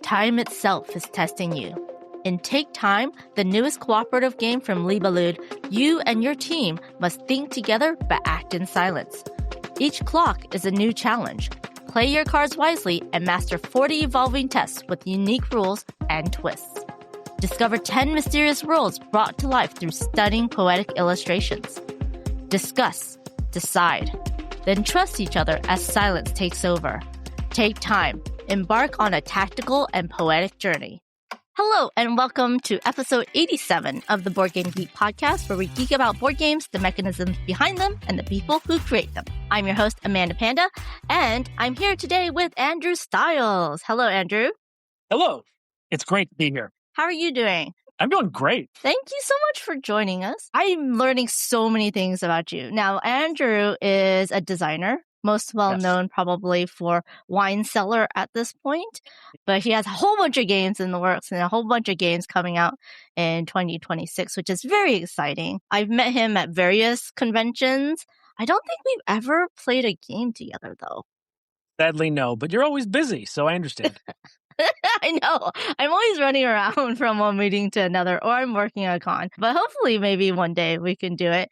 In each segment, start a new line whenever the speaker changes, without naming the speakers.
Time itself is testing you. In Take Time, the newest cooperative game from Libellude, you and your team must think together but act in silence. Each clock is a new challenge. Play your cards wisely and master 40 evolving tests with unique rules and twists. Discover 10 mysterious worlds brought to life through stunning poetic illustrations. Discuss, decide, then trust each other as silence takes over. Take time. Embark on a tactical and poetic journey. Hello, and welcome to episode 87 of the Board Game Geek podcast, where we geek about board games, the mechanisms behind them, and the people who create them. I'm your host, Amanda Panda, and I'm here today with Andrew Stiles. Hello, Andrew.
Hello. It's great to be here.
How are you doing?
I'm doing great.
Thank you so much for joining us. I'm learning so many things about you. Now, Andrew is a designer, most well known probably for Cellar at this point, but he has a whole bunch of games in the works and a whole bunch of games coming out in 2026, which is very exciting. I've met him at various conventions. I don't think we've ever played a game together, though.
Sadly, no, but you're always busy, so I understand.
I know. I'm always running around from one meeting to another, or I'm working on a con. But hopefully, maybe one day we can do it.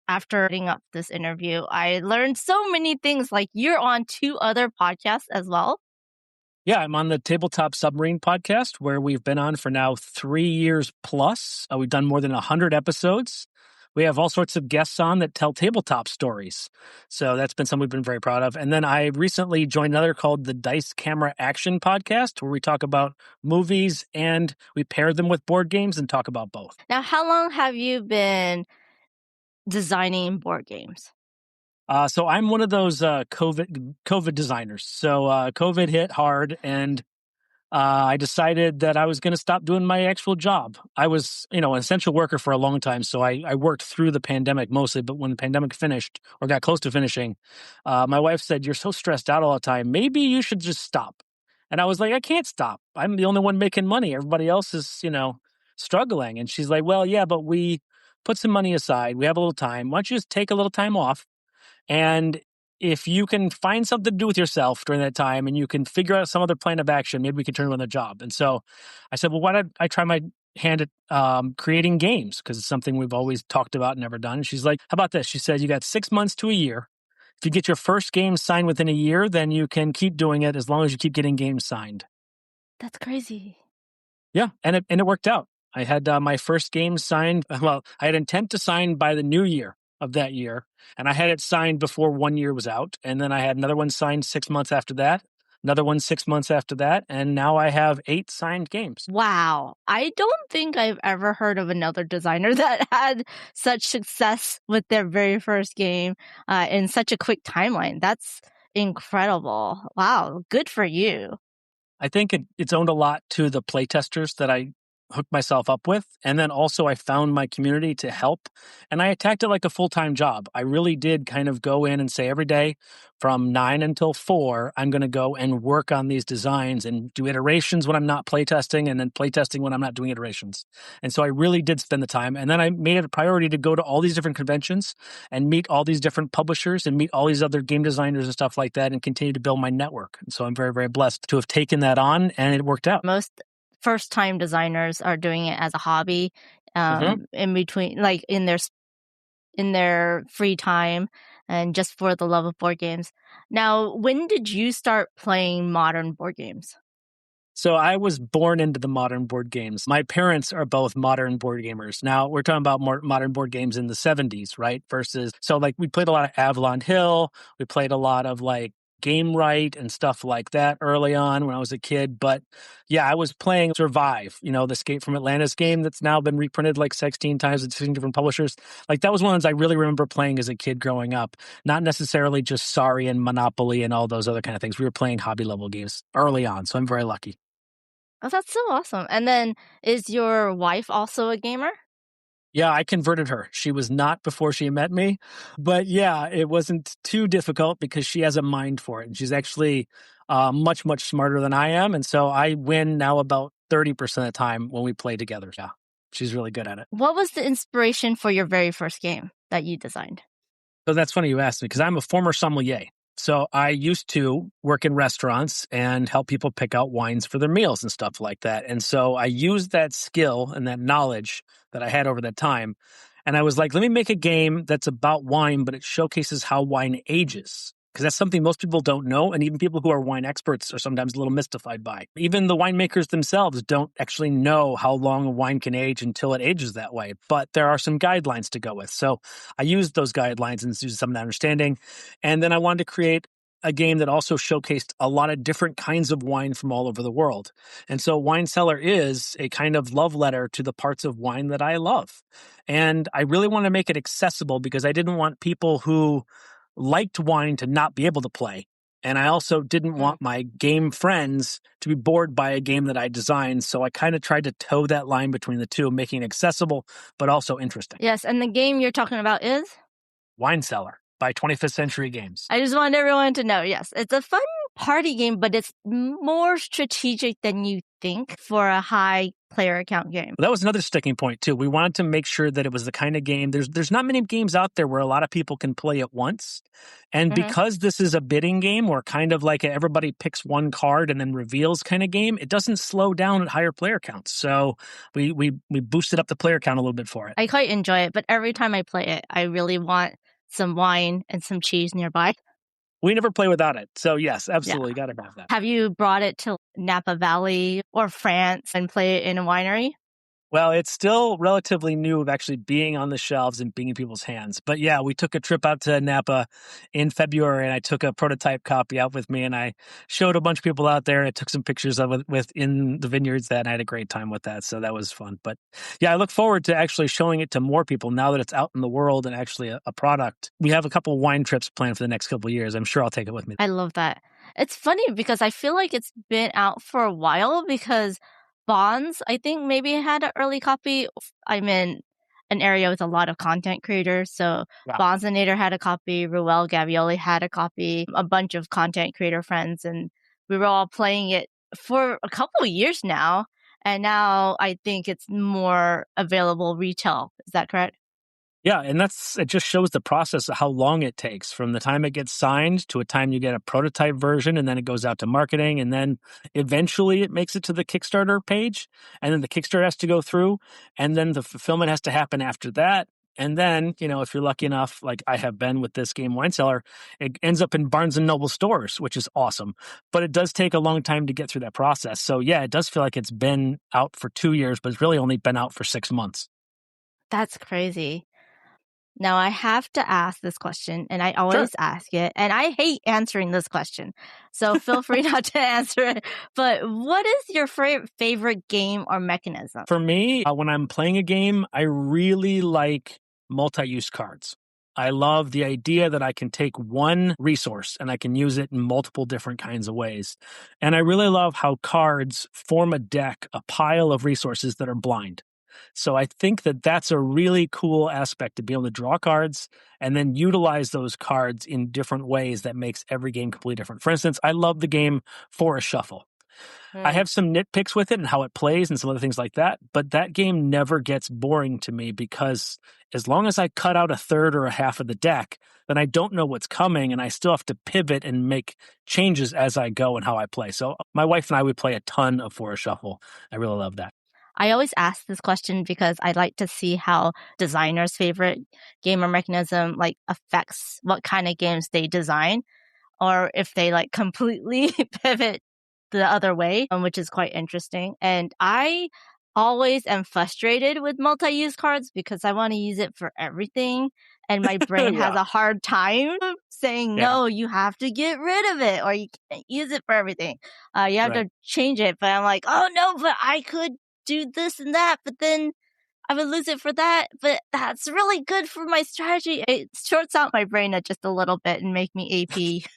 After setting up this interview, I learned so many things. Like, you're on 2 other podcasts as well.
Yeah, I'm on the Tabletop Submarine podcast, where we've been on for now 3 years plus. We've done more than 100 episodes. We have all sorts of guests on that tell tabletop stories. So that's been something we've been very proud of. And then I recently joined another called the Dice Camera Action podcast, where we talk about movies and we pair them with board games and talk about both.
Now, how long have you been designing board games?
So I'm one of those COVID designers. So COVID hit hard, and I decided that I was going to stop doing my actual job. I was, an essential worker for a long time, so I worked through the pandemic mostly. But when the pandemic finished or got close to finishing, my wife said, "You're so stressed out all the time. Maybe you should just stop." And I was like, "I can't stop. I'm the only one making money. Everybody else is, struggling." And she's like, "Well, yeah, but we put some money aside. We have a little time. Why don't you just take a little time off? And if you can find something to do with yourself during that time and you can figure out some other plan of action, maybe we can turn it on the job." And so I said, well, why don't I try my hand at creating games? Because it's something we've always talked about and never done. And she's like, how about this? She says, you got 6 months to a year. If you get your first game signed within a year, then you can keep doing it as long as you keep getting games signed.
That's crazy.
Yeah, and it worked out. I had my first game signed. Well, I had intent to sign by the new year of that year, and I had it signed before 1 year was out. And then I had another one signed 6 months after that, another one 6 months after that, and now I have 8 signed games.
Wow. I don't think I've ever heard of another designer that had such success with their very first game in such a quick timeline. That's incredible. Wow. Good for you.
I think it's owned a lot to the playtesters that I hooked myself up with. And then also I found my community to help, and I attacked it like a full-time job. I really did kind of go in and say every day from 9 until 4, I'm going to go and work on these designs and do iterations when I'm not playtesting, and then playtesting when I'm not doing iterations. And so I really did spend the time. And then I made it a priority to go to all these different conventions and meet all these different publishers and meet all these other game designers and stuff like that, and continue to build my network. And so I'm very, very blessed to have taken that on, and it worked out.
Most first-time designers are doing it as a hobby, in between, like in their free time, and just for the love of board games. Now, when did you start playing modern board games?
So I was born into the modern board games. My parents are both modern board gamers. Now, we're talking about more modern board games in the 70s, right? So we played a lot of Avalon Hill. We played a lot of Game Right and stuff like that early on when I was a kid. But yeah, I was playing Survive, the Escape from Atlantis game that's now been reprinted 16 times with 16 different publishers. That was one of the ones I really remember playing as a kid growing up. Not necessarily just Sorry and Monopoly and all those other kind of things. We were playing hobby level games early on, so I'm very lucky.
Oh, that's so awesome. And then, is your wife also a gamer?
Yeah, I converted her. She was not before she met me. But yeah, it wasn't too difficult because she has a mind for it. And she's actually much, much smarter than I am. And so I win now about 30% of the time when we play together. Yeah, she's really good at it.
What was the inspiration for your very first game that you designed?
So that's funny you asked me, because I'm a former sommelier. So I used to work in restaurants and help people pick out wines for their meals and stuff like that. And so I used that skill and that knowledge that I had over that time. And I was like, let me make a game that's about wine, but it showcases how wine ages. Because that's something most people don't know. And even people who are wine experts are sometimes a little mystified by. Even the winemakers themselves don't actually know how long a wine can age until it ages that way. But there are some guidelines to go with. So I used those guidelines and used some of that understanding. And then I wanted to create a game that also showcased a lot of different kinds of wine from all over the world. And so Wine Cellar is a kind of love letter to the parts of wine that I love. And I really want to make it accessible because I didn't want people who liked wine to not be able to play. And I also didn't want my game friends to be bored by a game that I designed. So I kind of tried to toe that line between the two, making it accessible, but also interesting.
Yes, and the game you're talking about is?
Wine Cellar by 25th Century Games.
I just want everyone to know, yes, it's a fun party game, but it's more strategic than you think for a high player count game.
That was another sticking point too. We wanted to make sure that it was the kind of game, there's not many games out there where a lot of people can play at once. And because this is a bidding game or kind of like everybody picks one card and then reveals kind of game, it doesn't slow down at higher player counts. So we boosted up the player count a little bit for it.
I quite enjoy it, but every time I play it, I really want some wine and some cheese nearby.
We never play without it. So yes, absolutely, got to have that.
Have you brought it to Napa Valley or France and play it in a winery?
Well, it's still relatively new of actually being on the shelves and being in people's hands. But yeah, we took a trip out to Napa in February and I took a prototype copy out with me and I showed a bunch of people out there and I took some pictures of it within the vineyards and I had a great time with that. So that was fun. But yeah, I look forward to actually showing it to more people now that it's out in the world and actually a product. We have a couple wine trips planned for the next couple of years. I'm sure I'll take it with me.
I love that. It's funny because I feel like it's been out for a while because Bonds, I think maybe had an early copy. I'm in an area with a lot of content creators. So Bondsinator had a copy. Ruel Gavioli had a copy. A bunch of content creator friends. And we were all playing it for a couple of years now. And now I think it's more available retail. Is that correct?
Yeah, and it just shows the process of how long it takes from the time it gets signed to a time you get a prototype version, and then it goes out to marketing, and then eventually it makes it to the Kickstarter page, and then the Kickstarter has to go through, and then the fulfillment has to happen after that. And then, if you're lucky enough, like I have been with this game Wine Cellar, it ends up in Barnes & Noble stores, which is awesome. But it does take a long time to get through that process. So yeah, it does feel like it's been out for 2 years, but it's really only been out for 6 months.
That's crazy. Now, I have to ask this question, and I always ask it, and I hate answering this question, so feel free not to answer it. But what is your favorite game or mechanism?
For me, when I'm playing a game, I really like multi-use cards. I love the idea that I can take one resource and I can use it in multiple different kinds of ways. And I really love how cards form a deck, a pile of resources that are blind. So I think that that's a really cool aspect to be able to draw cards and then utilize those cards in different ways that makes every game completely different. For instance, I love the game Forest Shuffle. I have some nitpicks with it and how it plays and some other things like that, but that game never gets boring to me because as long as I cut out a third or a half of the deck, then I don't know what's coming and I still have to pivot and make changes as I go and how I play. So my wife and I would play a ton of Forest Shuffle. I really love that.
I always ask this question because I like to see how designers' favorite game or mechanism affects what kind of games they design, or if they completely pivot the other way, which is quite interesting. And I always am frustrated with multi-use cards because I want to use it for everything. And my brain has a hard time saying, no, you have to get rid of it or you can't use it for everything. You have to change it. But I'm like, oh no, but I could do this and that, but then I would lose it for that. But that's really good for my strategy. It shorts out my brain just a little bit and make me AP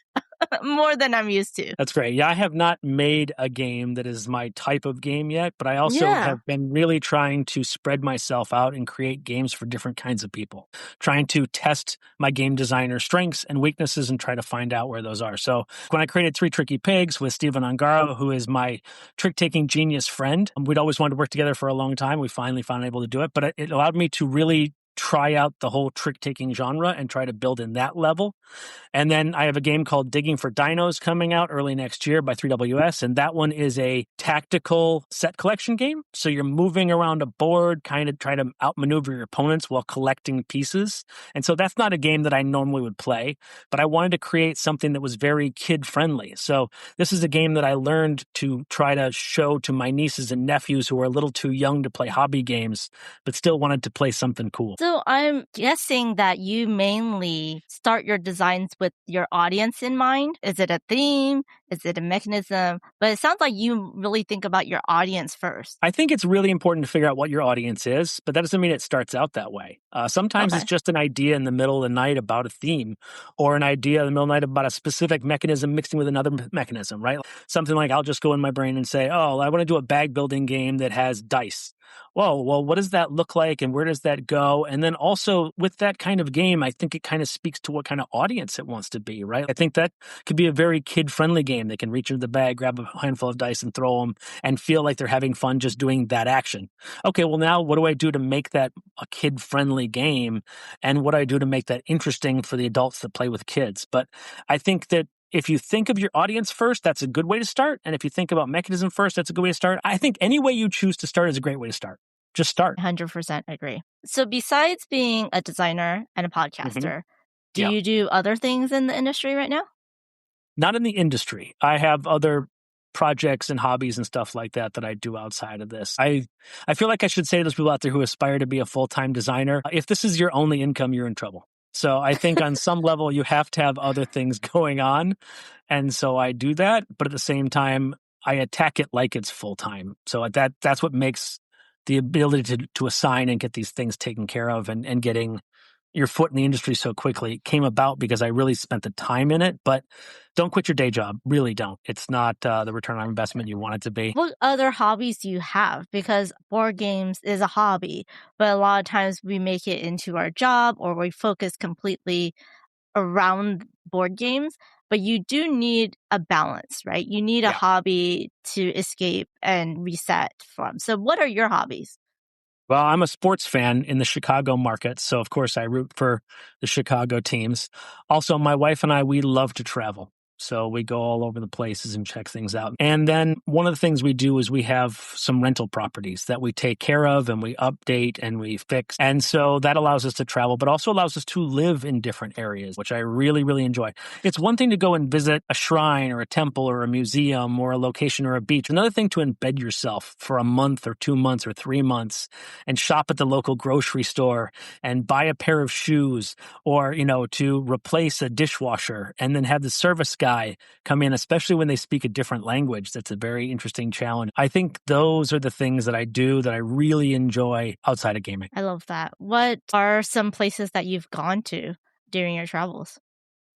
more than I'm used to.
That's great. Yeah, I have not made a game that is my type of game yet, but I also have been really trying to spread myself out and create games for different kinds of people, trying to test my game designer strengths and weaknesses and try to find out where those are. So when I created Three Tricky Pigs with Stephen Ongaro, who is my trick-taking genius friend, we'd always wanted to work together for a long time. We finally found able to do it, but it allowed me to really try out the whole trick-taking genre and try to build in that level. And then I have a game called Digging for Dinos coming out early next year by 3WS. And that one is a tactical set collection game. So you're moving around a board, kind of trying to outmaneuver your opponents while collecting pieces. And so that's not a game that I normally would play, but I wanted to create something that was very kid-friendly. So this is a game that I learned to try to show to my nieces and nephews who are a little too young to play hobby games, but still wanted to play something cool.
So I'm guessing that you mainly start your designs with your audience in mind. Is it a theme? Is it a mechanism? But it sounds like you really think about your audience first.
I think it's really important to figure out what your audience is, but that doesn't mean it starts out that way. Sometimes it's just an idea in the middle of the night about a theme, or an idea in the middle of the night about a specific mechanism mixing with another mechanism, right? Something like I'll just go in my brain and say, oh, I want to do a bag building game that has dice. Whoa, well, what does that look like and where does that go? And then also with that kind of game, I think it kind of speaks to what kind of audience it wants to be, right? I think that could be a very kid-friendly game. They can reach into the bag, grab a handful of dice and throw them and feel like they're having fun just doing that action. Okay, well now what do I do to make that a kid-friendly game? And what do I do to make that interesting for the adults that play with kids? But I think that if you think of your audience first, that's a good way to start. And if you think about mechanism first, that's a good way to start. I think any way you choose to start is a great way to start. Just start.
100% agree. So besides being a designer and a podcaster, do
Yeah.
you do other things in the industry right now?
Not in the industry. I have other projects and hobbies and stuff like that that I do outside of this. I feel like I should say to those people out there who aspire to be a full-time designer, if this is your only income, you're in trouble. So I think on some level, you have to have other things going on. And so I do that. But at the same time, I attack it like it's full-time. So that's what makes the ability to assign and get these things taken care of and getting your foot in the industry so quickly came about because I really spent the time in it. But don't quit your day job. Really don't. It's not the return on investment you want it to be.
What other hobbies do you have? Because board games is a hobby, but a lot of times we make it into our job or we focus completely around board games. But you do need a balance, right? You need a hobby to escape and reset from. So what are your hobbies?
Well, I'm a sports fan in the Chicago market, so of course I root for the Chicago teams. Also, my wife and I, we love to travel. So we go all over the places and check things out. And then one of the things we do is we have some rental properties that we take care of and we update and we fix. And so that allows us to travel, but also allows us to live in different areas, which I really, really enjoy. It's one thing to go and visit a shrine or a temple or a museum or a location or a beach. Another thing to embed yourself for a month or 2 months or 3 months and shop at the local grocery store and buy a pair of shoes or, to replace a dishwasher and then have the service guy come in, especially when they speak a different language. That's a very interesting challenge. I think those are the things that I do that I really enjoy outside of gaming.
I love that. What are some places that you've gone to during your travels?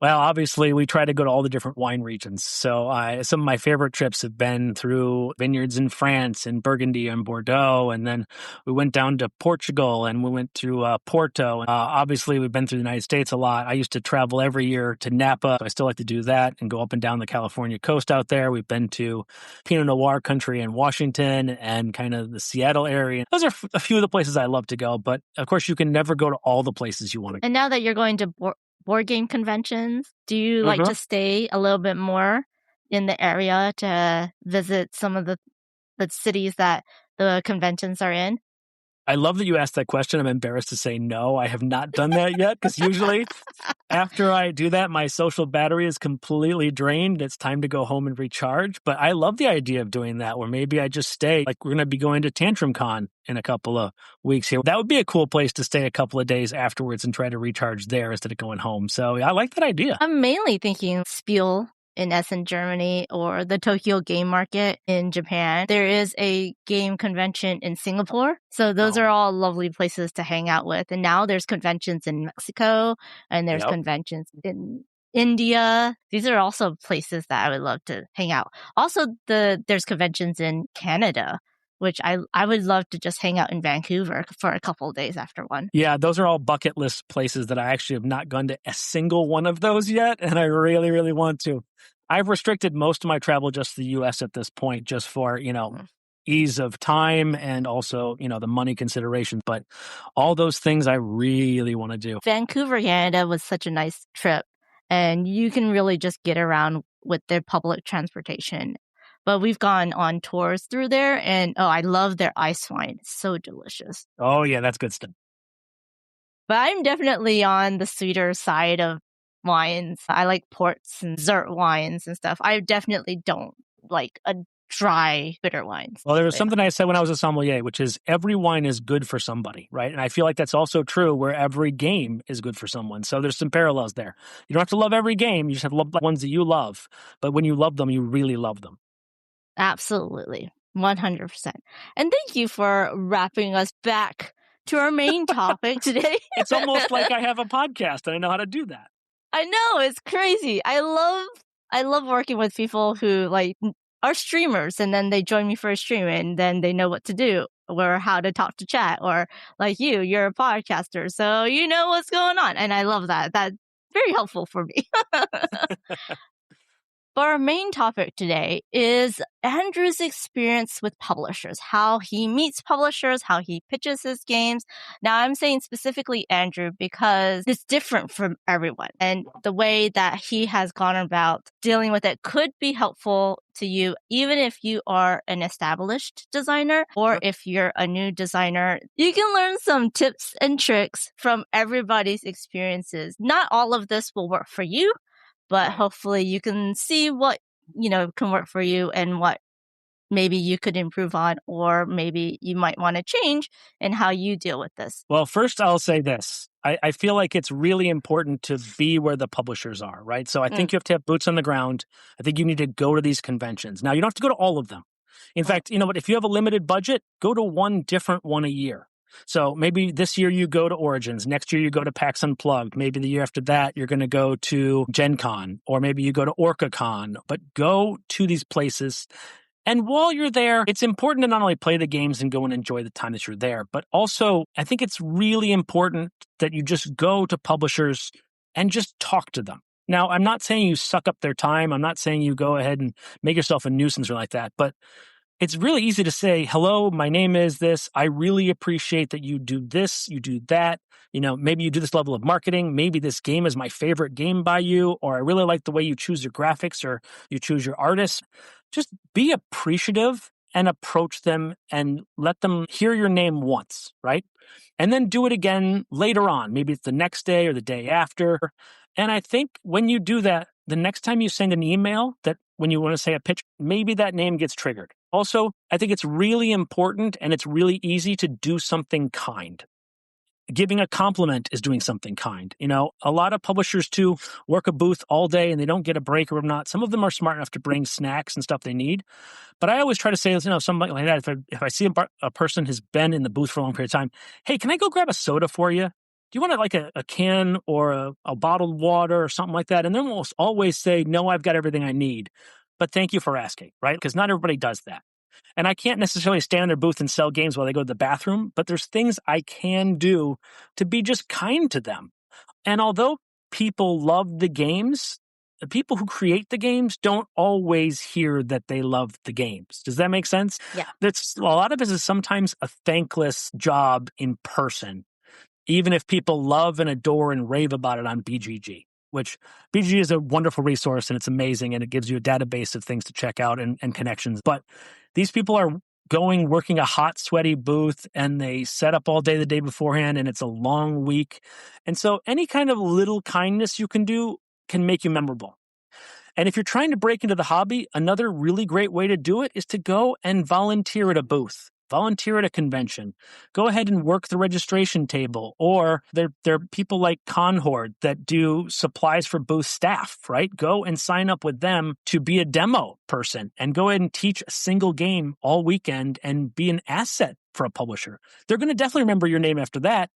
Well, obviously, we try to go to all the different wine regions. So some of my favorite trips have been through vineyards in France and Burgundy and Bordeaux. And then we went down to Portugal and we went to Porto. Obviously, we've been through the United States a lot. I used to travel every year to Napa. So I still like to do that and go up and down the California coast out there. We've been to Pinot Noir country in Washington and kind of the Seattle area. Those are a few of the places I love to go. But of course, you can never go to all the places you want to go.
And now that you're going to board game conventions, do you like to stay a little bit more in the area to visit some of the cities that the conventions are in?
I love that you asked that question. I'm embarrassed to say no. I have not done that yet because usually after I do that, my social battery is completely drained. It's time to go home and recharge. But I love the idea of doing that where maybe I just stay. Like we're going to be going to Tantrum Con in a couple of weeks here. That would be a cool place to stay a couple of days afterwards and try to recharge there instead of going home. So I like that idea.
I'm mainly thinking Spiel in Essen, Germany, or the Tokyo Game Market in Japan. There is a game convention in Singapore. So those are all lovely places to hang out with. And now there's conventions in Mexico and there's conventions in India. These are also places that I would love to hang out. Also, there's conventions in Canada, which I would love to just hang out in Vancouver for a couple of days after one.
Yeah, those are all bucket list places that I actually have not gone to a single one of those yet, and I really, really want to. I've restricted most of my travel just to the U.S. at this point, just for, ease of time and also, the money considerations. But all those things I really want to do.
Vancouver, Canada was such a nice trip, and you can really just get around with their public transportation. But we've gone on tours through there, and I love their ice wine. It's so delicious.
Oh, yeah, that's good stuff.
But I'm definitely on the sweeter side of wines. I like ports and dessert wines and stuff. I definitely don't like a dry, bitter wines.
Well, there was something I said when I was a sommelier, which is every wine is good for somebody, right? And I feel like that's also true where every game is good for someone. So there's some parallels there. You don't have to love every game. You just have to love the ones that you love. But when you love them, you really love them.
Absolutely. 100%. And thank you for wrapping us back to our main topic today.
It's almost like I have a podcast and I know how to do that.
I know, it's crazy. I love working with people who are streamers, and then they join me for a stream, and then they know what to do or how to talk to chat, or like you're a podcaster, so you know what's going on. And I love that. That's very helpful for me. But our main topic today is Andrew's experience with publishers, how he meets publishers, how he pitches his games. Now, I'm saying specifically Andrew because it's different from everyone. And the way that he has gone about dealing with it could be helpful to you, even if you are an established designer or if you're a new designer. You can learn some tips and tricks from everybody's experiences. Not all of this will work for you, but hopefully you can see what, can work for you and what maybe you could improve on, or maybe you might want to change in how you deal with this.
Well, first I'll say this. I feel like it's really important to be where the publishers are, right? So I think you have to have boots on the ground. I think you need to go to these conventions. Now, you don't have to go to all of them. In fact, you know what? If you have a limited budget, go to one different one a year. So maybe this year you go to Origins, next year you go to PAX Unplugged, maybe the year after that you're going to go to Gen Con, or maybe you go to OrcaCon, but go to these places. And while you're there, it's important to not only play the games and go and enjoy the time that you're there, but also I think it's really important that you just go to publishers and just talk to them. Now, I'm not saying you suck up their time. I'm not saying you go ahead and make yourself a nuisance or like that, but it's really easy to say, hello, my name is this. I really appreciate that you do this, you do that. Maybe you do this level of marketing. Maybe this game is my favorite game by you, or I really like the way you choose your graphics or you choose your artists. Just be appreciative and approach them and let them hear your name once, right? And then do it again later on. Maybe it's the next day or the day after. And I think when you do that, the next time you send an email that when you want to say a pitch, maybe that name gets triggered. Also, I think it's really important and it's really easy to do something kind. Giving a compliment is doing something kind. A lot of publishers too work a booth all day and they don't get a break or not. Some of them are smart enough to bring snacks and stuff they need. But I always try to say, something like that. If I see a person has been in the booth for a long period of time, hey, can I go grab a soda for you? Do you want a can or a bottled water or something like that? And they'll almost always say, no, I've got everything I need. But thank you for asking, right? Because not everybody does that. And I can't necessarily stand in their booth and sell games while they go to the bathroom, but there's things I can do to be just kind to them. And although people love the games, the people who create the games don't always hear that they love the games. Does that make sense?
Yeah.
A lot of it is sometimes a thankless job in person, even if people love and adore and rave about it on BGG. Which BGG is a wonderful resource and it's amazing and it gives you a database of things to check out and connections. But these people are working a hot, sweaty booth and they set up all day the day beforehand and it's a long week. And so any kind of little kindness you can do can make you memorable. And if you're trying to break into the hobby, another really great way to do it is to go and volunteer at a booth. Volunteer at a convention. Go ahead and work the registration table. Or there are people like Conhord that do supplies for booth staff, right? Go and sign up with them to be a demo person and go ahead and teach a single game all weekend and be an asset for a publisher. They're going to definitely remember your name after that.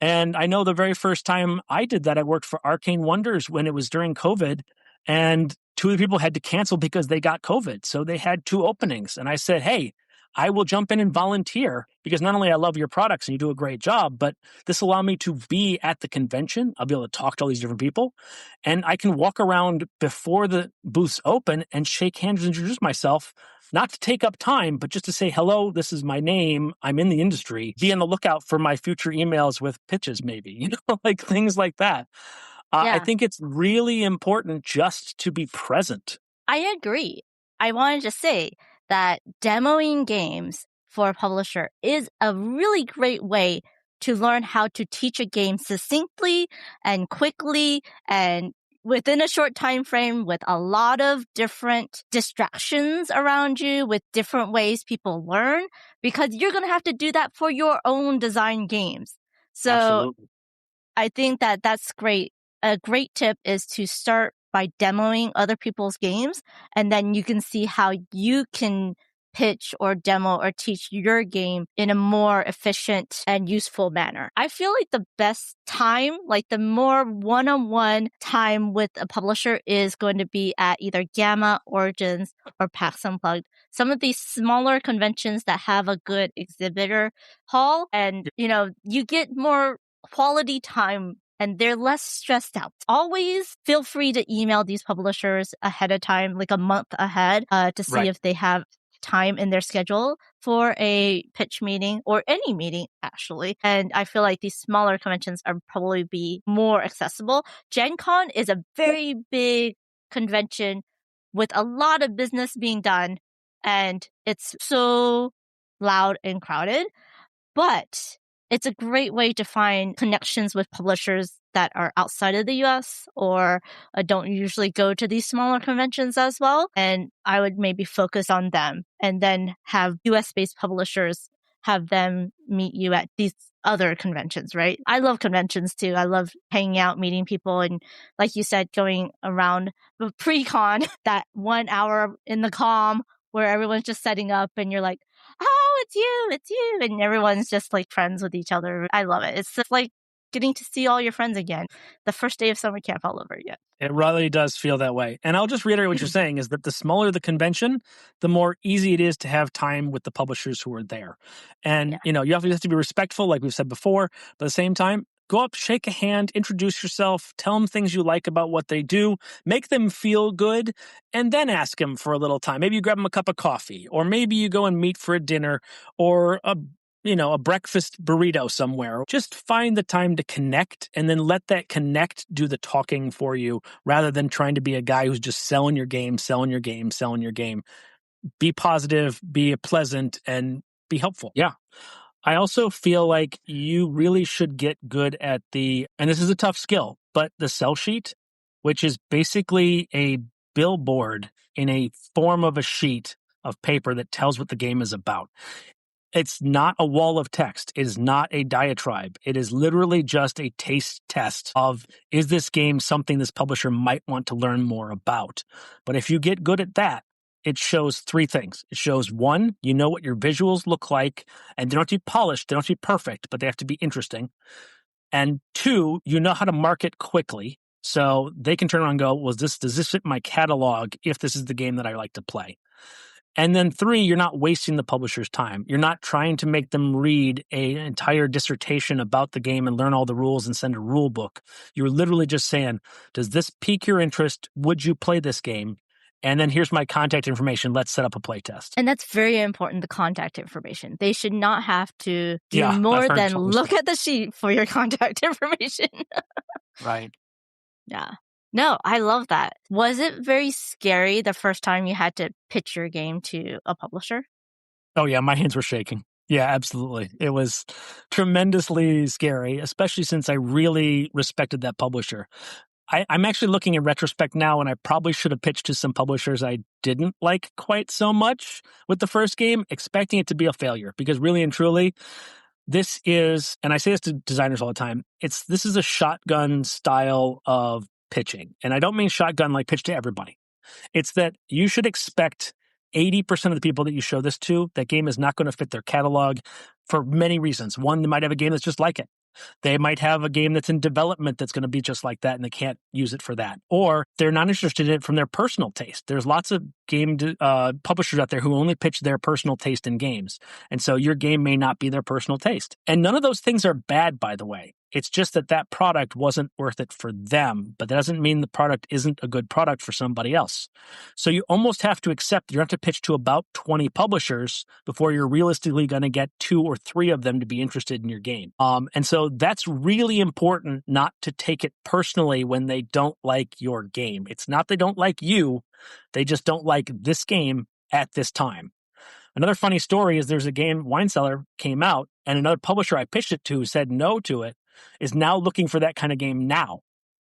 And I know the very first time I did that, I worked for Arcane Wonders when it was during COVID. And two of the people had to cancel because they got COVID. So they had 2 openings. And I said, hey, I will jump in and volunteer because not only I love your products and you do a great job, but this will allow me to be at the convention. I'll be able to talk to all these different people and I can walk around before the booths open and shake hands and introduce myself. not to take up time, but just to say, hello, this is my name. I'm in the industry. Be on the lookout for my future emails with pitches, maybe, like things like that. I
Yeah,
think it's really important just to be present.
I agree. I wanted to say that demoing games for a publisher is a really great way to learn how to teach a game succinctly and quickly and within a short time frame with a lot of different distractions around you with different ways people learn, because you're going to have to do that for your own design games. So
Absolutely.
I think that that's great. A great tip is to start by demoing other people's games, and then you can see how you can pitch or demo or teach your game in a more efficient and useful manner. I feel like the best time, like the more one-on-one time with a publisher, is going to be at either Gamma, Origins, or PAX Unplugged. Some of these smaller conventions that have a good exhibitor hall, and you get more quality time and they're less stressed out. Always feel free to email these publishers ahead of time, like a month ahead, to see
Right.
if they have time in their schedule for a pitch meeting or any meeting, actually. And I feel like these smaller conventions are probably be more accessible. Gen Con is a very big convention with a lot of business being done, and it's so loud and crowded. But it's a great way to find connections with publishers that are outside of the US or don't usually go to these smaller conventions as well. And I would maybe focus on them and then have US based publishers have them meet you at these other conventions, right? I love conventions too. I love hanging out, meeting people. And like you said, going around the pre-con, that 1 hour in the comm where everyone's just setting up and you're like, oh, it's you. And everyone's just like friends with each other. I love it. It's just like getting to see all your friends again. The first day of summer camp all over again.
It really does feel that way. And I'll just reiterate what you're saying is that the smaller the convention, the more easy it is to have time with the publishers who are there. And, you have to be respectful, like we've said before, but at the same time, go up, shake a hand, introduce yourself, tell them things you like about what they do, make them feel good, and then ask them for a little time. Maybe you grab them a cup of coffee, or maybe you go and meet for a dinner or a breakfast burrito somewhere. Just find the time to connect and then let that connect do the talking for you rather than trying to be a guy who's just selling your game. Be positive, be pleasant, and be helpful. Yeah. I also feel like you really should get good at and this is a tough skill, but the sell sheet, which is basically a billboard in a form of a sheet of paper that tells what the game is about. It's not a wall of text. It is not a diatribe. It is literally just a taste test of, is this game something this publisher might want to learn more about? But if you get good at that, it shows three things. It shows, one, you know what your visuals look like, and they don't have to be polished, they don't have to be perfect, but they have to be interesting. And two, you know how to market quickly, so they can turn around and go, does this fit my catalog if this is the game that I like to play? And then three, you're not wasting the publisher's time. You're not trying to make them read an entire dissertation about the game and learn all the rules and send a rule book. You're literally just saying, does this pique your interest? Would you play this game? And then here's my contact information. Let's set up a play test.
And that's very important, the contact information. They should not have to do more than look at the sheet for your contact information.
Right.
Yeah. No, I love that. Was it very scary the first time you had to pitch your game to a publisher?
Oh, yeah. My hands were shaking. Yeah, absolutely. It was tremendously scary, especially since I really respected that publisher. I'm actually looking in retrospect now, and I probably should have pitched to some publishers I didn't like quite so much with the first game, expecting it to be a failure. Because really and truly, this is, and I say this to designers all the time, this is a shotgun style of pitching. And I don't mean shotgun like pitch to everybody. It's that you should expect 80% of the people that you show this to, that game is not going to fit their catalog for many reasons. One, they might have a game that's just like it. They might have a game that's in development that's going to be just like that, and they can't use it for that. Or they're not interested in it from their personal taste. There's lots of game publishers out there who only pitch their personal taste in games. And so your game may not be their personal taste. And none of those things are bad, by the way. It's just that that product wasn't worth it for them, but that doesn't mean the product isn't a good product for somebody else. So you almost have to accept you have to pitch to about 20 publishers before you're realistically going to get 2 or 3 of them to be interested in your game. And so that's really important, not to take it personally when they don't like your game. It's not they don't like you, they just don't like this game at this time. Another funny story is there's a game, Wine Cellar, came out, and another publisher I pitched it to said no to it, is now looking for that kind of game now.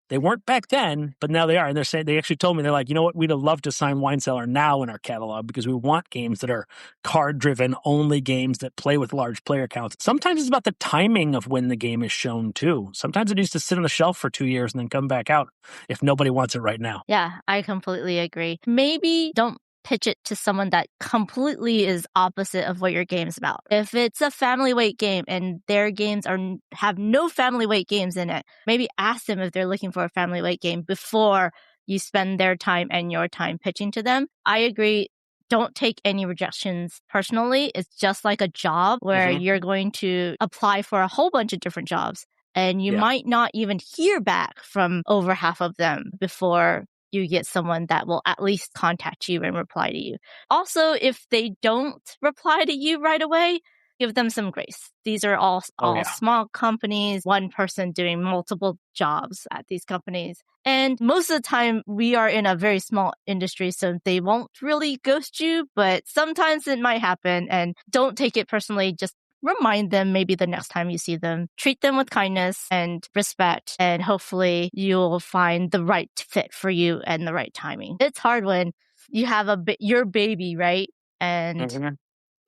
They weren't back then, but now they are. And they're saying, they actually told me, they're like, you know what, we'd have loved to sign Wine Cellar now in our catalog because we want games that are card-driven, only games that play with large player counts. Sometimes it's about the timing of when the game is shown, too. Sometimes it needs to sit on the shelf for 2 years and then come back out if nobody wants it right now.
Yeah, I completely agree. Maybe don't pitch it to someone that completely is opposite of what your game's about. If it's a family weight game and their games have no family weight games in it, maybe ask them if they're looking for a family weight game before you spend their time and your time pitching to them. I agree. Don't take any rejections personally. It's just like a job where you're going to apply for a whole bunch of different jobs, and you might not even hear back from over half of them before you get someone that will at least contact you and reply to you. Also, if they don't reply to you right away, give them some grace. These are all small companies, one person doing multiple jobs at these companies. And most of the time, we are in a very small industry, so they won't really ghost you, but sometimes it might happen. And don't take it personally. Just remind them maybe the next time you see them. Treat them with kindness and respect, and hopefully you'll find the right fit for you and the right timing. It's hard when you have your baby, right? And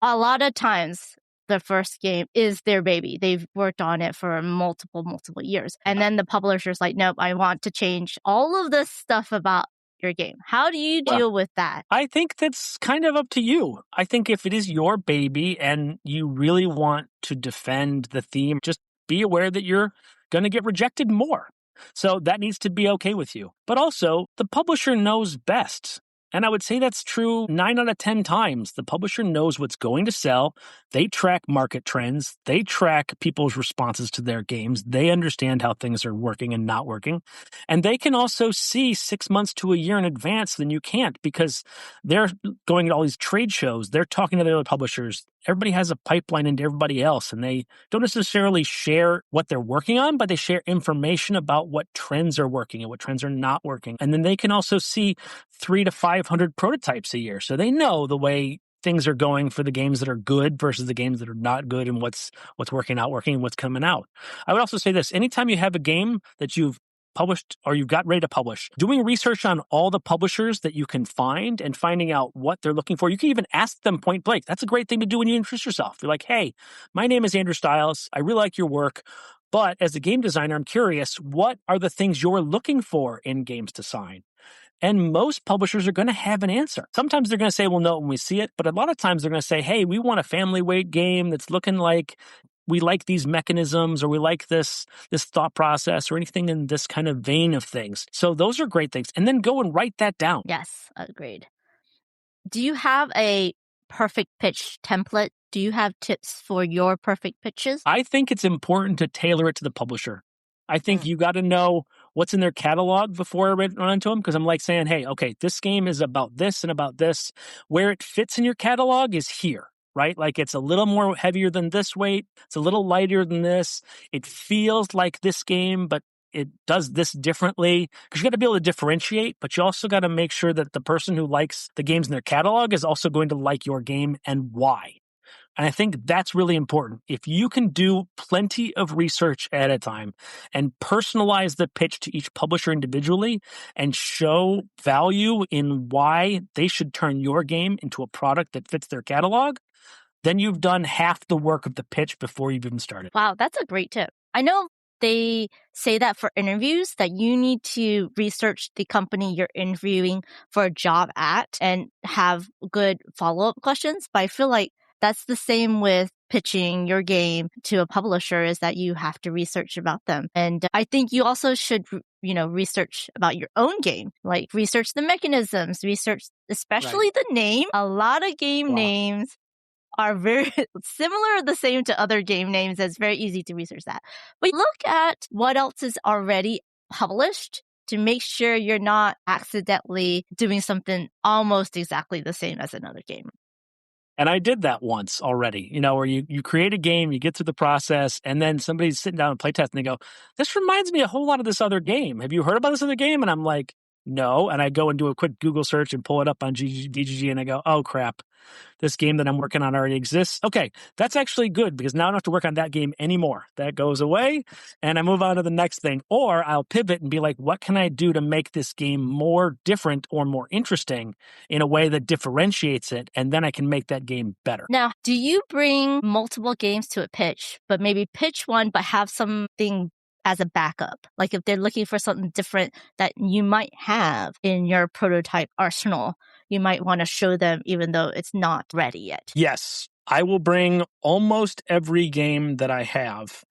a lot of times the first game is their baby. They've worked on it for multiple years. And then the publisher's like, nope, I want to change all of this stuff about your game. How do you deal with that?
I think that's kind of up to you. I think if it is your baby and you really want to defend the theme, just be aware that you're going to get rejected more. So that needs to be okay with you. But also, the publisher knows best. And I would say that's true 9 out of 10 times. The publisher knows what's going to sell. They track market trends. They track people's responses to their games. They understand how things are working and not working. And they can also see 6 months to a year in advance than you can't, because they're going to all these trade shows. They're talking to the other publishers. Everybody has a pipeline into everybody else, and they don't necessarily share what they're working on, but they share information about what trends are working and what trends are not working. And then they can also see 300 to 500 prototypes a year. So they know the way things are going for the games that are good versus the games that are not good, and what's working, not working, and what's coming out. I would also say this: anytime you have a game that you've published or you've got ready to publish, doing research on all the publishers that you can find and finding out what they're looking for. You can even ask them point blank. That's a great thing to do when you interest yourself. You're like, hey, my name is Andrew Stiles. I really like your work, but as a game designer, I'm curious, what are the things you're looking for in games to sign? And most publishers are going to have an answer. Sometimes they're going to say, we'll know it when we see it. But a lot of times they're going to say, hey, we want a family weight game that's looking like we like these mechanisms, or we like this thought process, or anything in this kind of vein of things. So those are great things. And then go and write that down.
Yes, agreed. Do you have a perfect pitch template? Do you have tips for your perfect pitches?
I think it's important to tailor it to the publisher. I think you got to know what's in their catalog before I run into them, because I'm like saying, hey, okay, this game is about this and about this. Where it fits in your catalog is here, right? Like it's a little more heavier than this weight. It's a little lighter than this. It feels like this game, but it does this differently, because you got to be able to differentiate, but you also got to make sure that the person who likes the games in their catalog is also going to like your game, and why. And I think that's really important. If you can do plenty of research at a time and personalize the pitch to each publisher individually and show value in why they should turn your game into a product that fits their catalog, then you've done half the work of the pitch before you've even started.
Wow, that's a great tip. I know they say that for interviews, that you need to research the company you're interviewing for a job at and have good follow-up questions. But I feel like that's the same with pitching your game to a publisher, is that you have to research about them. And I think you also should, research about your own game, like research the mechanisms, research especially the name. A lot of game names are very similar, the same to other game names. It's very easy to research that. But look at what else is already published to make sure you're not accidentally doing something almost exactly the same as another game.
And I did that once already, where you create a game, you get through the process, and then somebody's sitting down and playtest and they go, this reminds me a whole lot of this other game. Have you heard about this other game? And I'm like, no. And I go and do a quick Google search and pull it up on DGG and I go, oh, crap. This game that I'm working on already exists. Okay, that's actually good because now I don't have to work on that game anymore. That goes away and I move on to the next thing. Or I'll pivot and be like, what can I do to make this game more different or more interesting in a way that differentiates it? And then I can make that game better.
Now, do you bring multiple games to a pitch, but maybe pitch one, but have something as a backup? Like if they're looking for something different that you might have in your prototype arsenal, you might want to show them even though it's not ready yet.
Yes, I will bring almost every game that I have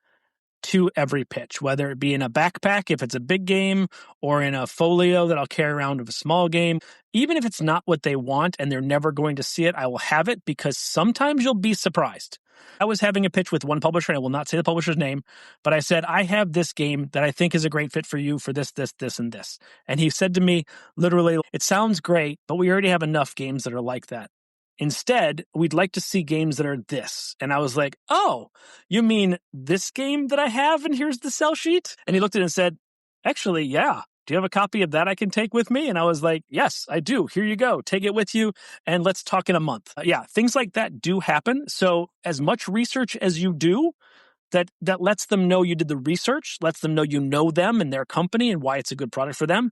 to every pitch, whether it be in a backpack if it's a big game or in a folio that I'll carry around of a small game. Even if it's not what they want and they're never going to see it, I will have it because sometimes you'll be surprised. I was having a pitch with one publisher, and I will not say the publisher's name, but I said, I have this game that I think is a great fit for you for this, this, this, and this. And he said to me, literally, it sounds great, but we already have enough games that are like that. Instead, we'd like to see games that are this. And I was like, oh, you mean this game that I have and here's the sell sheet? And he looked at it and said, actually, yeah. Do you have a copy of that I can take with me? And I was like, yes, I do. Here you go. Take it with you and let's talk in a month. Yeah, things like that do happen. So as much research as you do, that lets them know you did the research, lets them know you know them and their company and why it's a good product for them.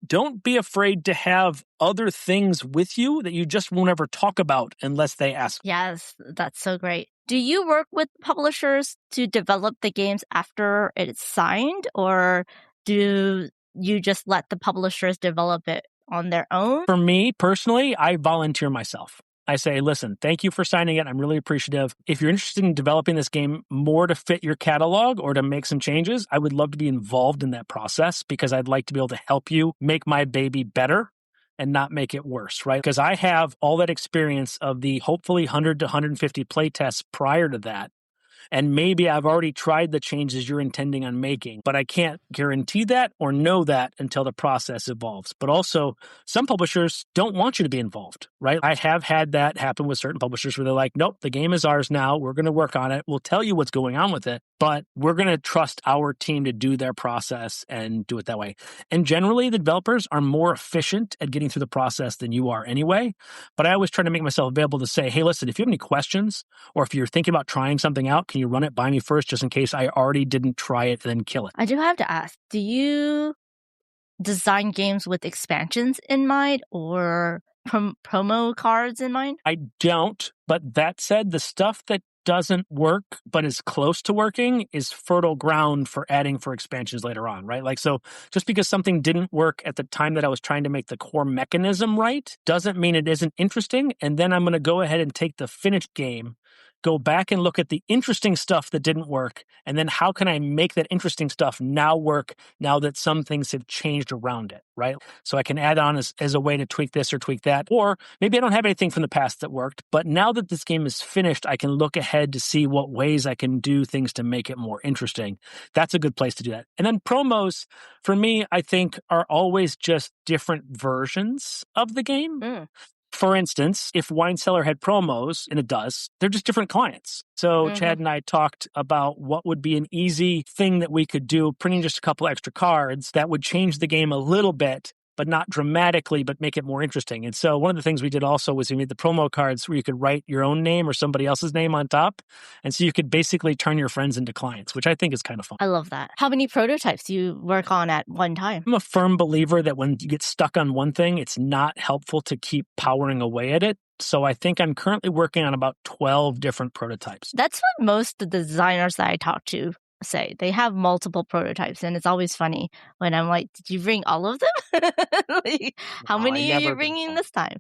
Don't be afraid to have other things with you that you just won't ever talk about unless they ask.
Yes, that's so great. Do you work with publishers to develop the games after it's signed, or do you just let the publishers develop it on their own?
For me personally, I volunteer myself. I say, listen, thank you for signing it. I'm really appreciative. If you're interested in developing this game more to fit your catalog or to make some changes, I would love to be involved in that process because I'd like to be able to help you make my baby better and not make it worse, right? Because I have all that experience of the hopefully 100 to 150 play tests prior to that. And maybe I've already tried the changes you're intending on making, but I can't guarantee that or know that until the process evolves. But also, some publishers don't want you to be involved, right? I have had that happen with certain publishers where they're like, nope, the game is ours now. We're going to work on it. We'll tell you what's going on with it, but we're going to trust our team to do their process and do it that way. And generally, the developers are more efficient at getting through the process than you are anyway. But I always try to make myself available to say, hey, listen, if you have any questions or if you're thinking about trying something out, can you run it by me first just in case I already didn't try it and then kill it?
I do have to ask, do you design games with expansions in mind or promo cards in mind?
I don't, but that said, the stuff that doesn't work but is close to working is fertile ground for adding for expansions later on, right? Like, so just because something didn't work at the time that I was trying to make the core mechanism right doesn't mean it isn't interesting. And then I'm going to go ahead and take the finished game, go back and look at the interesting stuff that didn't work, and then how can I make that interesting stuff now work now that some things have changed around it, right? So I can add on as a way to tweak this or tweak that, or maybe I don't have anything from the past that worked, but now that this game is finished, I can look ahead to see what ways I can do things to make it more interesting. That's a good place to do that. And then promos, for me, I think are always just different versions of the game. For instance, if Wine Cellar had promos, and it does, they're just different clients. So Chad and I talked about what would be an easy thing that we could do, printing just a couple extra cards that would change the game a little bit, but not dramatically, but make it more interesting. And so one of the things we did also was we made the promo cards where you could write your own name or somebody else's name on top. And so you could basically turn your friends into clients, which I think is kind of fun.
I love that. How many prototypes do you work on at one time?
I'm a firm believer that when you get stuck on one thing, it's not helpful to keep powering away at it. So I think I'm currently working on about 12 different prototypes.
That's what most of the designers that I talk to say. They have multiple prototypes, and it's always funny when I'm like, did you bring all of them? Like, how many are you bringing this time?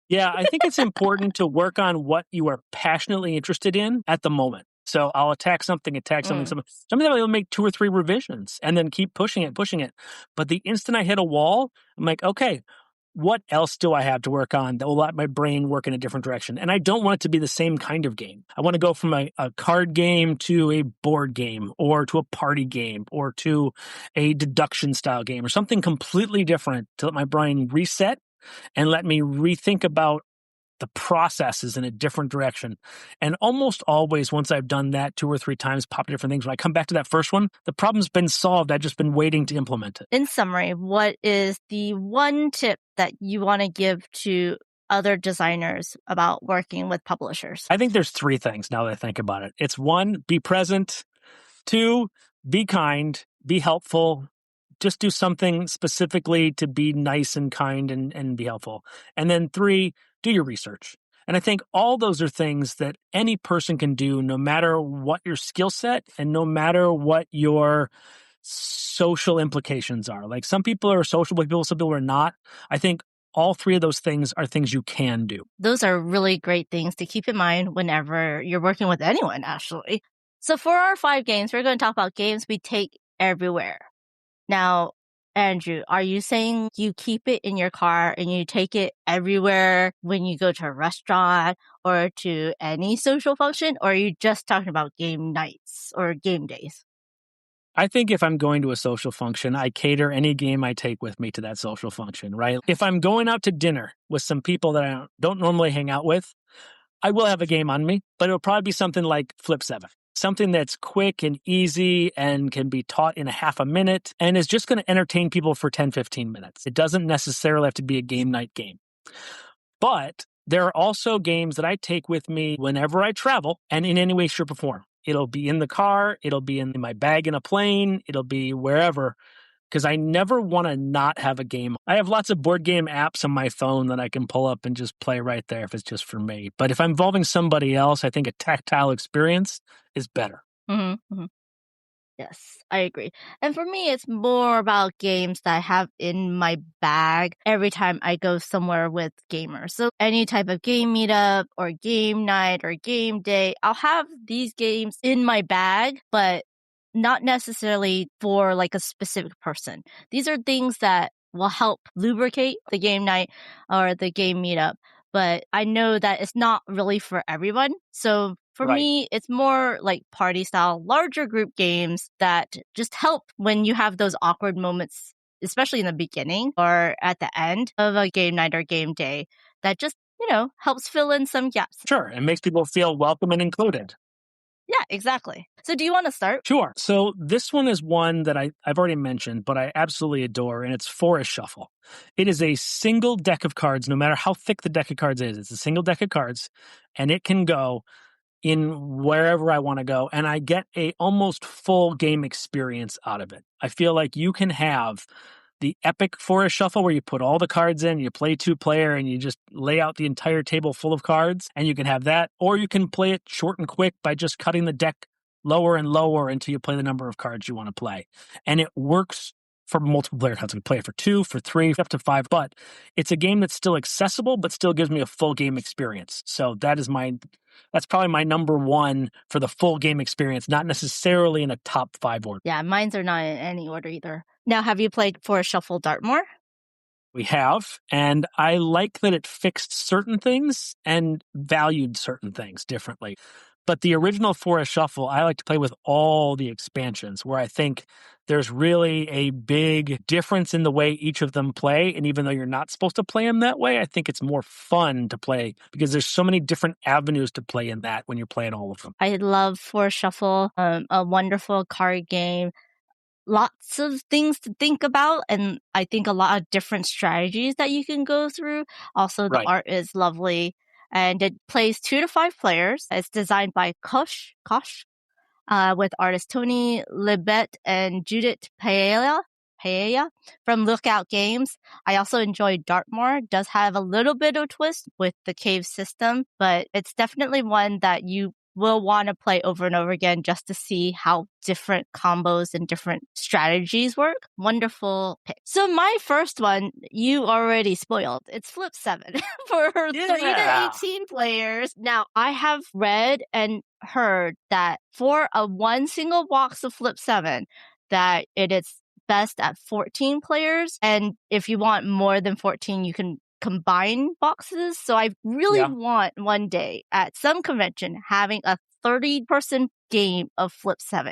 Yeah, I think it's important to work on what you are passionately interested in at the moment. So I'll attack something. Sometimes I'll make 2 or 3 revisions and then keep pushing it. But the instant I hit a wall, I'm like, okay, what else do I have to work on that will let my brain work in a different direction? And I don't want it to be the same kind of game. I want to go from a card game to a board game or to a party game or to a deduction style game or something completely different to let my brain reset and let me rethink about the processes in a different direction. And almost always, once I've done that 2 or 3 times, pop different things, when I come back to that first one, the problem's been solved. I've just been waiting to implement it.
In summary, what is the one tip that you want to give to other designers about working with publishers?
I think there's 3 things now that I think about it. It's 1, be present. 2, be kind, be helpful. Just do something specifically to be nice and kind and be helpful. And then 3, do your research. And I think all those are things that any person can do, no matter what your skill set and no matter what your social implications are. Like some people are sociable people, some people are not. I think all 3 of those things are things you can do.
Those are really great things to keep in mind whenever you're working with anyone, actually. So for our 5 games, we're going to talk about games we take everywhere. Now, Andrew, are you saying you keep it in your car and you take it everywhere when you go to a restaurant or to any social function? Or are you just talking about game nights or game days?
I think if I'm going to a social function, I cater any game I take with me to that social function, right? If I'm going out to dinner with some people that I don't normally hang out with, I will have a game on me, but it'll probably be something like Flip 7. Something that's quick and easy and can be taught in a half a minute and is just going to entertain people for 10, 15 minutes. It doesn't necessarily have to be a game night game. But there are also games that I take with me whenever I travel and in any way, shape, or form. It'll be in the car. It'll be in my bag in a plane. It'll be wherever. Because I never want to not have a game. I have lots of board game apps on my phone that I can pull up and just play right there if it's just for me. But if I'm involving somebody else, I think a tactile experience is better.
Mm-hmm, mm-hmm. Yes, I agree. And for me, it's more about games that I have in my bag every time I go somewhere with gamers. So any type of game meetup or game night or game day, I'll have these games in my bag, but not necessarily for like a specific person. These are things that will help lubricate the game night or the game meetup. But I know that it's not really for everyone. So for me, it's more like party style, larger group games that just help when you have those awkward moments, especially in the beginning or at the end of a game night or game day, that just, helps fill in some gaps.
Sure. It makes people feel welcome and included.
Yeah, exactly. So do you want to start?
Sure. So this one is one that I've already mentioned, but I absolutely adore, and it's Forest Shuffle. It is a single deck of cards, no matter how thick the deck of cards is. It's a single deck of cards, and it can go in wherever I want to go, and I get a almost full game experience out of it. I feel like you can have the epic Forest Shuffle where you put all the cards in, you play 2-player, and you just lay out the entire table full of cards, and you can have that. Or you can play it short and quick by just cutting the deck lower and lower until you play the number of cards you want to play. And it works for multiple player counts. We play it for 2, for 3, up to 5, but it's a game that's still accessible, but still gives me a full game experience. So that's probably my number 1 for the full game experience, not necessarily in a top 5 order.
Yeah, mine's are not in any order either. Now, have you played Forest Shuffle Dartmoor?
We have, and I like that it fixed certain things and valued certain things differently. But the original Forest Shuffle, I like to play with all the expansions, where I think there's really a big difference in the way each of them play. And even though you're not supposed to play them that way, I think it's more fun to play because there's so many different avenues to play in that when you're playing all of them.
I love Forest Shuffle, a wonderful card game. Lots of things to think about, and I think a lot of different strategies that you can go through. Also, the art is lovely, and it plays 2 to 5 players. It's designed by Kosh, with artists Tony Libet and Judith Paella from Lookout Games. I also enjoyed Dartmoor. It does have a little bit of twist with the cave system, but it's definitely one that you will want to play over and over again just to see how different combos and different strategies work. Wonderful pick. So my first one, you already spoiled. It's Flip 7 for 3 to 18 players. Now, I have read and heard that for a one single box of Flip 7, that it is best at 14 players. And if you want more than 14, you can combine boxes. So I really want one day at some convention having a 30-person game of Flip 7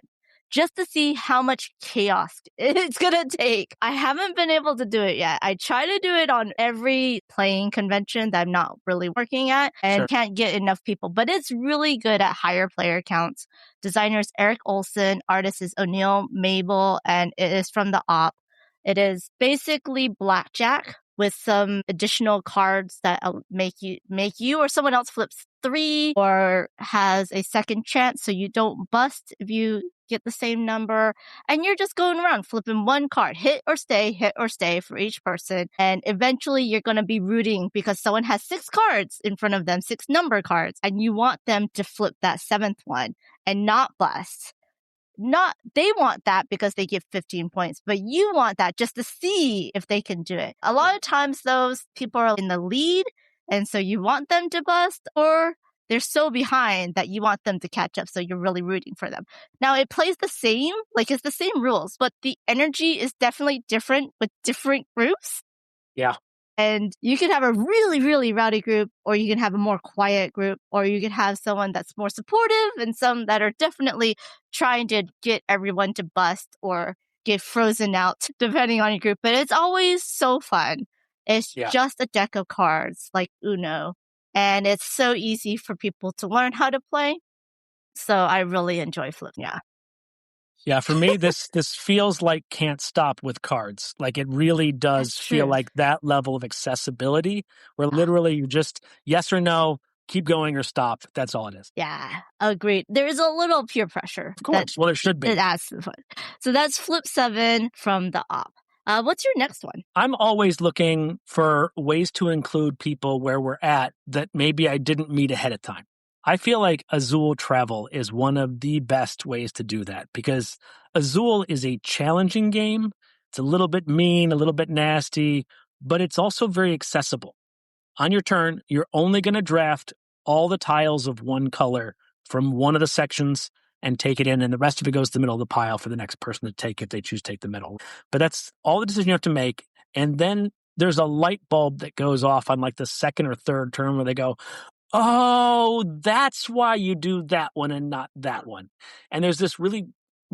just to see how much chaos it's going to take. I haven't been able to do it yet. I try to do it on every playing convention that I'm not really working at and can't get enough people, but it's really good at higher player counts. Designers Eric Olson, artist is O'Neill Mabel, and it is from the op. It is basically blackjack with some additional cards that make you or someone else flips 3 or has a second chance so you don't bust if you get the same number. And you're just going around flipping one card, hit or stay for each person. And eventually you're going to be rooting because someone has 6 cards in front of them, 6 number cards, and you want them to flip that 7th one and not bust. They want that because they give 15 points, but you want that just to see if they can do it. A lot of times those people are in the lead, and so you want them to bust, or they're so behind that you want them to catch up, so you're really rooting for them. Now, it plays the same, like it's the same rules, but the energy is definitely different with different groups.
Yeah.
And you can have a really, really rowdy group, or you can have a more quiet group, or you can have someone that's more supportive and some that are definitely trying to get everyone to bust or get frozen out, depending on your group. But it's always so fun. It's just a deck of cards like Uno, and it's so easy for people to learn how to play. So I really enjoy Flip.
Yeah, for me, this feels like Can't Stop with cards. Like it really does feel like that level of accessibility where literally you just yes or no, keep going or stop. That's all it is.
Yeah, agreed. There is a little peer pressure.
Of course. Well, there should be.
It adds to the fun. So that's Flip 7 from the op. What's your next one?
I'm always looking for ways to include people where we're at that maybe I didn't meet ahead of time. I feel like Azul travel is one of the best ways to do that because Azul is a challenging game. It's a little bit mean, a little bit nasty, but it's also very accessible. On your turn, you're only going to draft all the tiles of one color from one of the sections and take it in, and the rest of it goes to the middle of the pile for the next person to take if they choose to take the middle. But that's all the decision you have to make. And then there's a light bulb that goes off on like the second or third turn where they go, oh, that's why you do that one and not that one. And there's this really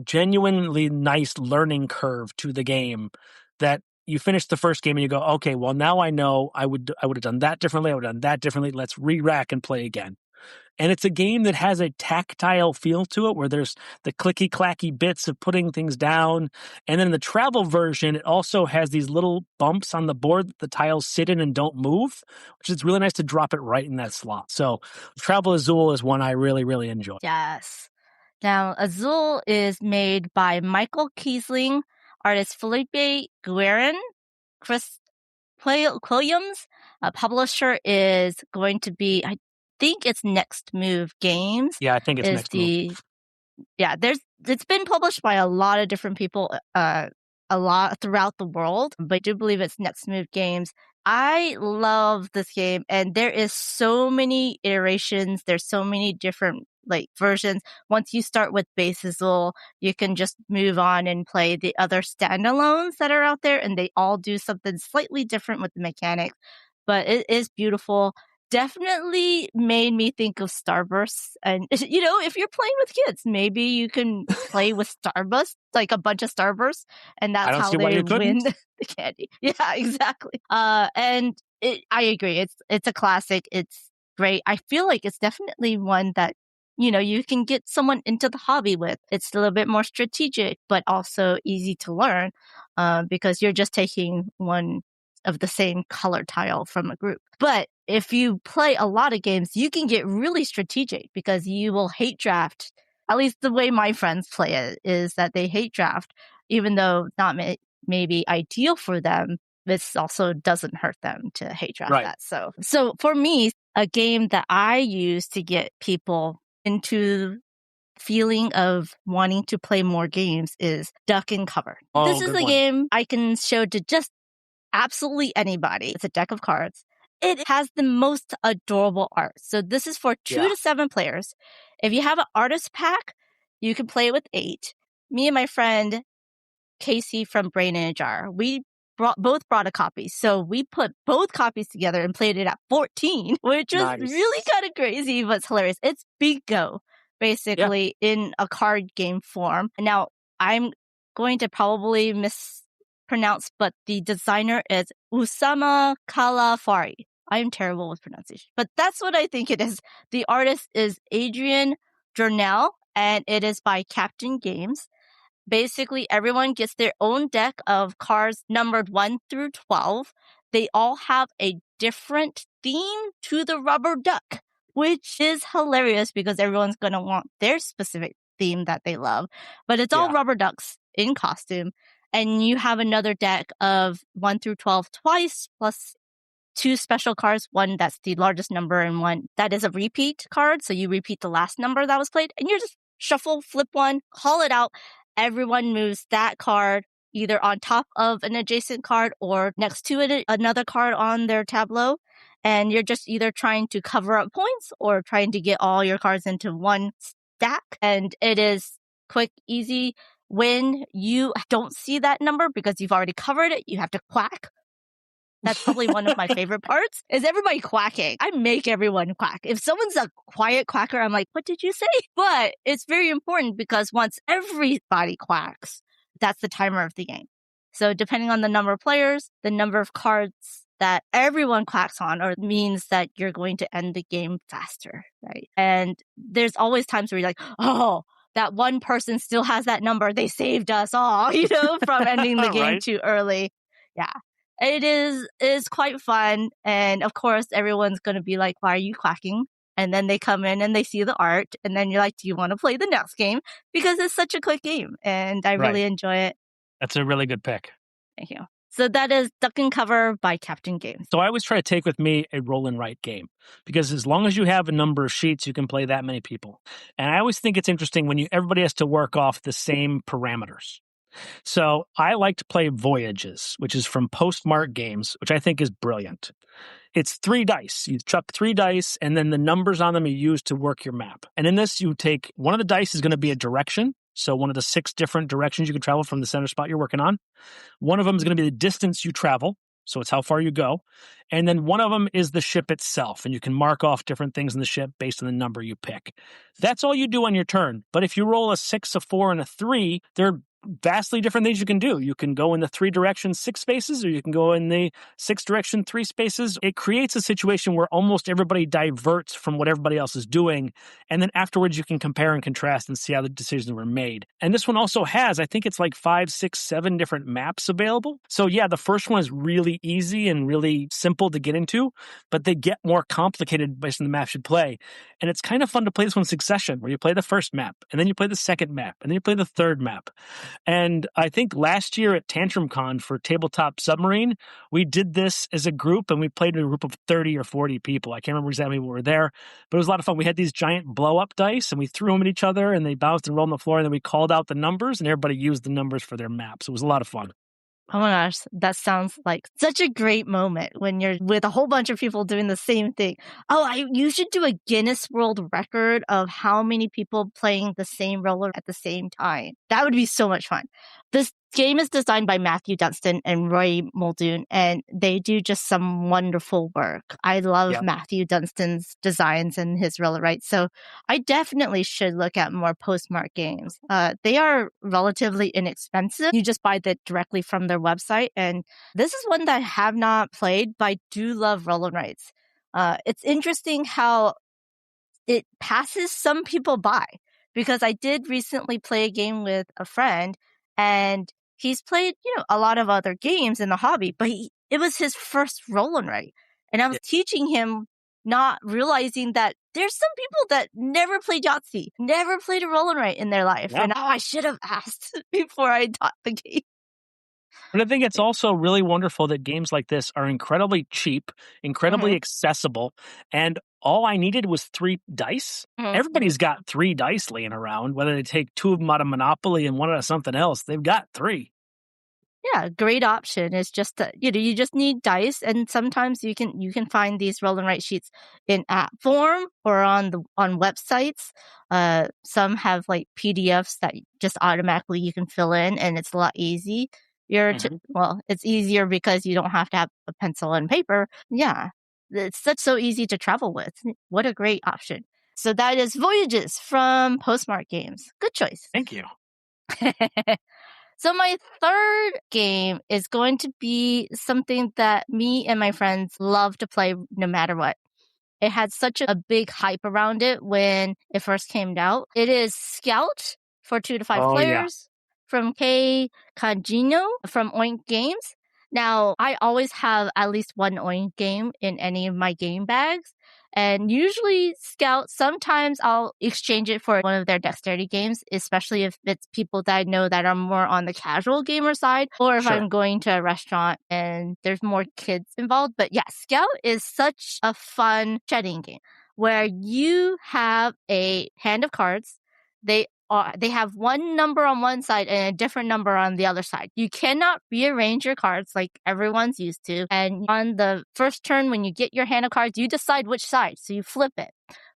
genuinely nice learning curve to the game that you finish the first game and you go, okay, well, now I know I would have done that differently. I would have done that differently. Let's re-rack and play again. And it's a game that has a tactile feel to it where there's the clicky-clacky bits of putting things down. And then in the travel version, it also has these little bumps on the board that the tiles sit in and don't move, which is really nice to drop it right in that slot. So Travel Azul is one I really, really enjoy.
Yes. Now, Azul is made by Michael Kiesling, artist Felipe Guerin, Chris Williams. Publisher is going to be, I think it's Next Move Games.
Yeah, I think it's Next Move.
Yeah, it's been published by a lot of different people, a lot throughout the world, but I do believe it's Next Move Games. I love this game, and there is so many iterations. There's so many different versions. Once you start with base Azul, you can just move on and play the other standalones that are out there, and they all do something slightly different with the mechanics. But it is beautiful. Definitely made me think of Starburst. And, if you're playing with kids, maybe you can play with Starburst, like a bunch of Starbursts, and that's how they win the candy. Yeah, exactly. And I agree. It's a classic. It's great. I feel like it's definitely one that, you can get someone into the hobby with. It's a little bit more strategic, but also easy to learn because you're just taking one of the same color tile from a group. But if you play a lot of games, you can get really strategic because you will hate draft. At least the way my friends play it is that they hate draft, even though not maybe ideal for them. This also doesn't hurt them to hate draft that. So for me, a game that I use to get people into feeling of wanting to play more games is Duck and Cover. This is a game I can show to just absolutely anybody. It's a deck of cards. It has the most adorable art. So this is for 2 to 7 players. If you have an artist pack, you can play with 8. Me and my friend Casey from Brain in a Jar. We both brought a copy. So we put both copies together and played it at 14, which was really kind of crazy, but it's hilarious. It's bingo, basically, in a card game form. Now, I'm going to probably mispronounce, but the designer is Usama Kalafari. I'm terrible with pronunciation, but that's what I think it is. The artist is Adrian Journell, and it is by Captain Games. Basically, everyone gets their own deck of cards numbered 1 through 12. They all have a different theme to the rubber duck, which is hilarious because everyone's going to want their specific theme that they love. But it's all rubber ducks in costume. And you have another deck of 1 through 12 twice, plus 2 special cards, one that's the largest number and one that is a repeat card. So you repeat the last number that was played and you just shuffle, flip one, call it out. Everyone moves that card either on top of an adjacent card or next to it, another card on their tableau. And you're just either trying to cover up points or trying to get all your cards into one stack. And it is quick, easy. When you don't see that number because you've already covered it, you have to quack. That's probably one of my favorite parts is everybody quacking. I make everyone quack. If someone's a quiet quacker, I'm like, what did you say? But it's very important because once everybody quacks, that's the timer of the game. So depending on the number of players, the number of cards that everyone quacks on or means that you're going to end the game faster, right? And there's always times where you're like, oh, that one person still has that number. They saved us all, from ending the game too early. Yeah. It is quite fun. And of course, everyone's going to be like, why are you quacking? And then they come in and they see the art. And then you're like, do you want to play the next game? Because it's such a quick game. And I really enjoy it.
That's a really good pick.
Thank you. So that is Duck and Cover by Captain Games.
So I always try to take with me a roll and write game because as long as you have a number of sheets, you can play that many people. And I always think it's interesting when everybody has to work off the same parameters. So I like to play Voyages, which is from Postmark Games, which I think is brilliant. It's 3 dice. You chuck 3 dice, and then the numbers on them you use to work your map. And in this, you take one of the dice is going to be a direction. So one of the 6 different directions you can travel from the center spot you're working on. One of them is going to be the distance you travel. So it's how far you go. And then one of them is the ship itself. And you can mark off different things in the ship based on the number you pick. That's all you do on your turn. But if you roll a 6, a 4, and a 3, they're vastly different things you can do. You can go in the 3 directions, 6 spaces, or you can go in the 6 direction, 3 spaces. It creates a situation where almost everybody diverts from what everybody else is doing. And then afterwards, you can compare and contrast and see how the decisions were made. And this one also has, I think it's like 5, 6, 7 different maps available. So yeah, the first one is really easy and really simple to get into, but they get more complicated based on the maps you play. And it's kind of fun to play this one in succession, where you play the first map, and then you play the second map, and then you play the third map. And I think last year at Tantrum Con for Tabletop Submarine, we did this as a group and we played in a group of 30 or 40 people. I can't remember exactly when we were there, but it was a lot of fun. We had these giant blow up dice and we threw them at each other and they bounced and rolled on the floor. And then we called out the numbers and everybody used the numbers for their maps. It was a lot of fun.
Oh my gosh, that sounds like such a great moment when you're with a whole bunch of people doing the same thing. Oh, you should do a Guinness World Record of how many people playing the same roller at the same time. That would be so much fun. This game is designed by Matthew Dunstan and Roy Muldoon, and they do just some wonderful work. I love Matthew Dunstan's designs and his roller rights, so I definitely should look at more Postmark games. They are relatively inexpensive. You just buy that directly from their website, and this is one that I have not played, but I do love roller rights. It's interesting how it passes some people by, because I did recently play a game with a friend, and he's played, a lot of other games in the hobby, but it was his first roll and write. And I was teaching him, not realizing that there's some people that never played Yahtzee, never played a roll and write in their life. Yeah. And I should have asked before I taught the game.
But I think it's also really wonderful that games like this are incredibly cheap, incredibly accessible, and all I needed was 3 dice. Everybody's got 3 dice laying around, whether they take 2 of them out of Monopoly and 1 out of something else. They've got 3.
Yeah, great option is just that, you just need dice, and sometimes you can find these roll and write sheets in app form or on websites. Some have like PDFs that just automatically you can fill in, and it's a lot easy. Well, it's easier because you don't have to have a pencil and paper. Yeah, it's so easy to travel with. What a great option. So that is Voyages from Postmark Games. Good choice.
Thank you.
So my third game is going to be something that me and my friends love to play no matter what. It had such a big hype around it when it first came out. It is Scout for 2 to 5 players from Kei Kajino from Oink Games. Now, I always have at least one Oink game in any of my game bags. And usually Scout, sometimes I'll exchange it for one of their dexterity games, especially if it's people that I know that are more on the casual gamer side, or if I'm going to a restaurant and there's more kids involved. But yeah, Scout is such a fun shedding game where you have a hand of cards. They have one number on one side and a different number on the other side. You cannot rearrange your cards like everyone's used to. And on the first turn, when you get your hand of cards, you decide which side. So you flip it.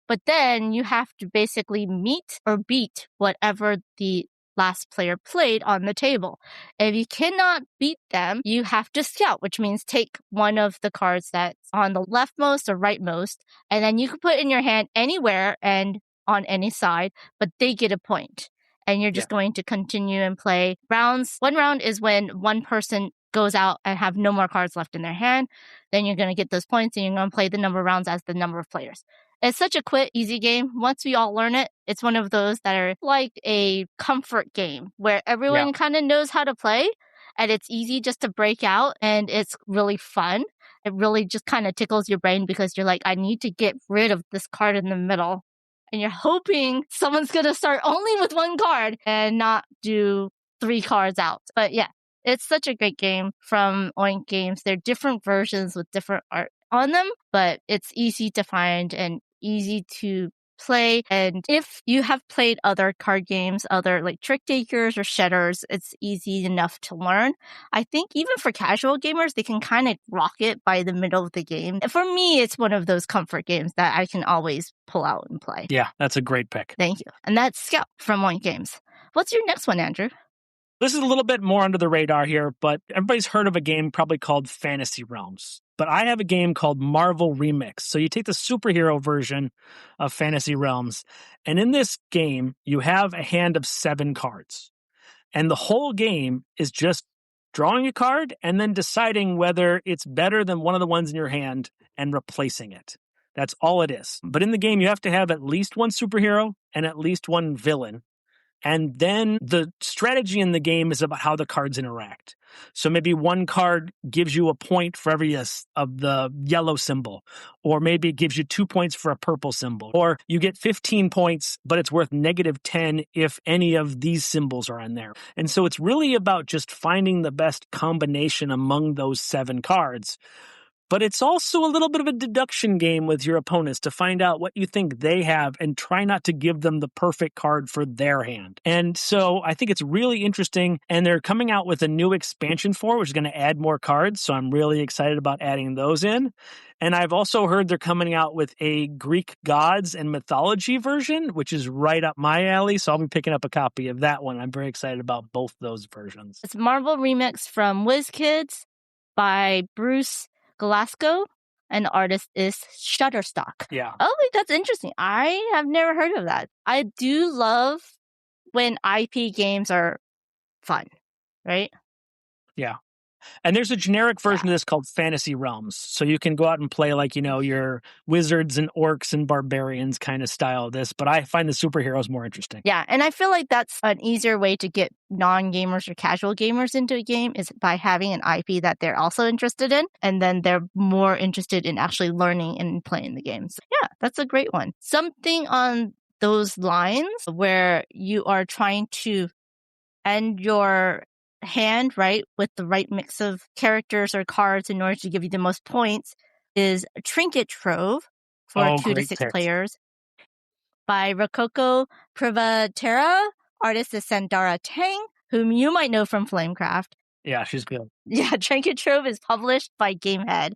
But then you have to basically meet or beat whatever the last player played on the table. If you cannot beat them, you have to scout, which means take one of the cards that's on the leftmost or rightmost, and then you can put it in your hand anywhere and on any side, but they get a point. And you're just going to continue and play rounds. One round is when one person goes out and have no more cards left in their hand. Then you're going to get those points and you're going to play the number of rounds as the number of players. It's such a quick, easy game. Once we all learn it, it's one of those that are like a comfort game where everyone kind of knows how to play and it's easy just to break out and it's really fun. It really just kind of tickles your brain because you're like, I need to get rid of this card in the middle. And you're hoping someone's going to start only with one card and not do 3 cards out. But yeah, it's such a great game from Oink Games. They're different versions with different art on them, but it's easy to find and easy to play. And if you have played other card games, other like trick takers or shedders, it's easy enough to learn. I think even for casual gamers, they can kind of rock it by the middle of the game. And for me, it's one of those comfort games that I can always pull out and play.
Yeah, that's a great pick.
Thank you. And that's Scout from Oink Games. What's your next one, Andrew?
This is a little bit more under the radar here, but everybody's heard of a game probably called Fantasy Realms. But I have a game called Marvel Remix. So you take the superhero version of Fantasy Realms, and in this game, you have a hand of 7 cards. And the whole game is just drawing a card and then deciding whether it's better than one of the ones in your hand and replacing it. That's all it is. But in the game, you have to have at least one superhero and at least one villain. And then the strategy in the game is about how the cards interact. So maybe one card gives you a point for every of the yellow symbol, or maybe it gives you 2 points for a purple symbol, or you get 15 points, but it's worth -10 if any of these symbols are in there. And so it's really about just finding the best combination among those 7 cards. But it's also a little bit of a deduction game with your opponents to find out what you think they have and try not to give them the perfect card for their hand. And so I think it's really interesting, and they're coming out with a new expansion for it, which is going to add more cards. So I'm really excited about adding those in. And I've also heard they're coming out with a Greek gods and mythology version, which is right up my alley. So I'll be picking up a copy of that one. I'm very excited about both those versions.
It's Marvel Remix from WizKids by Bruce Glasgow, and the artist is Shutterstock.
Yeah.
Oh, that's interesting. I have never heard of that. I do love when IP games are fun, right?
Yeah. And there's a generic version of this called Fantasy Realms. So you can go out and play like, your wizards and orcs and barbarians kind of style of this. But I find the superheroes more interesting.
Yeah. And I feel like that's an easier way to get non-gamers or casual gamers into a game is by having an IP that they're also interested in. And then they're more interested in actually learning and playing the games. Yeah, that's a great one. Something on those lines where you are trying to end your hand, right, with the right mix of characters or cards in order to give you the most points is Trinket Trove for 2 to 6 players by Rococo Privatera. Artist is Sandara Tang, whom you might know from Flamecraft.
Yeah, she's good.
Yeah, Trinket Trove is published by Gamehead.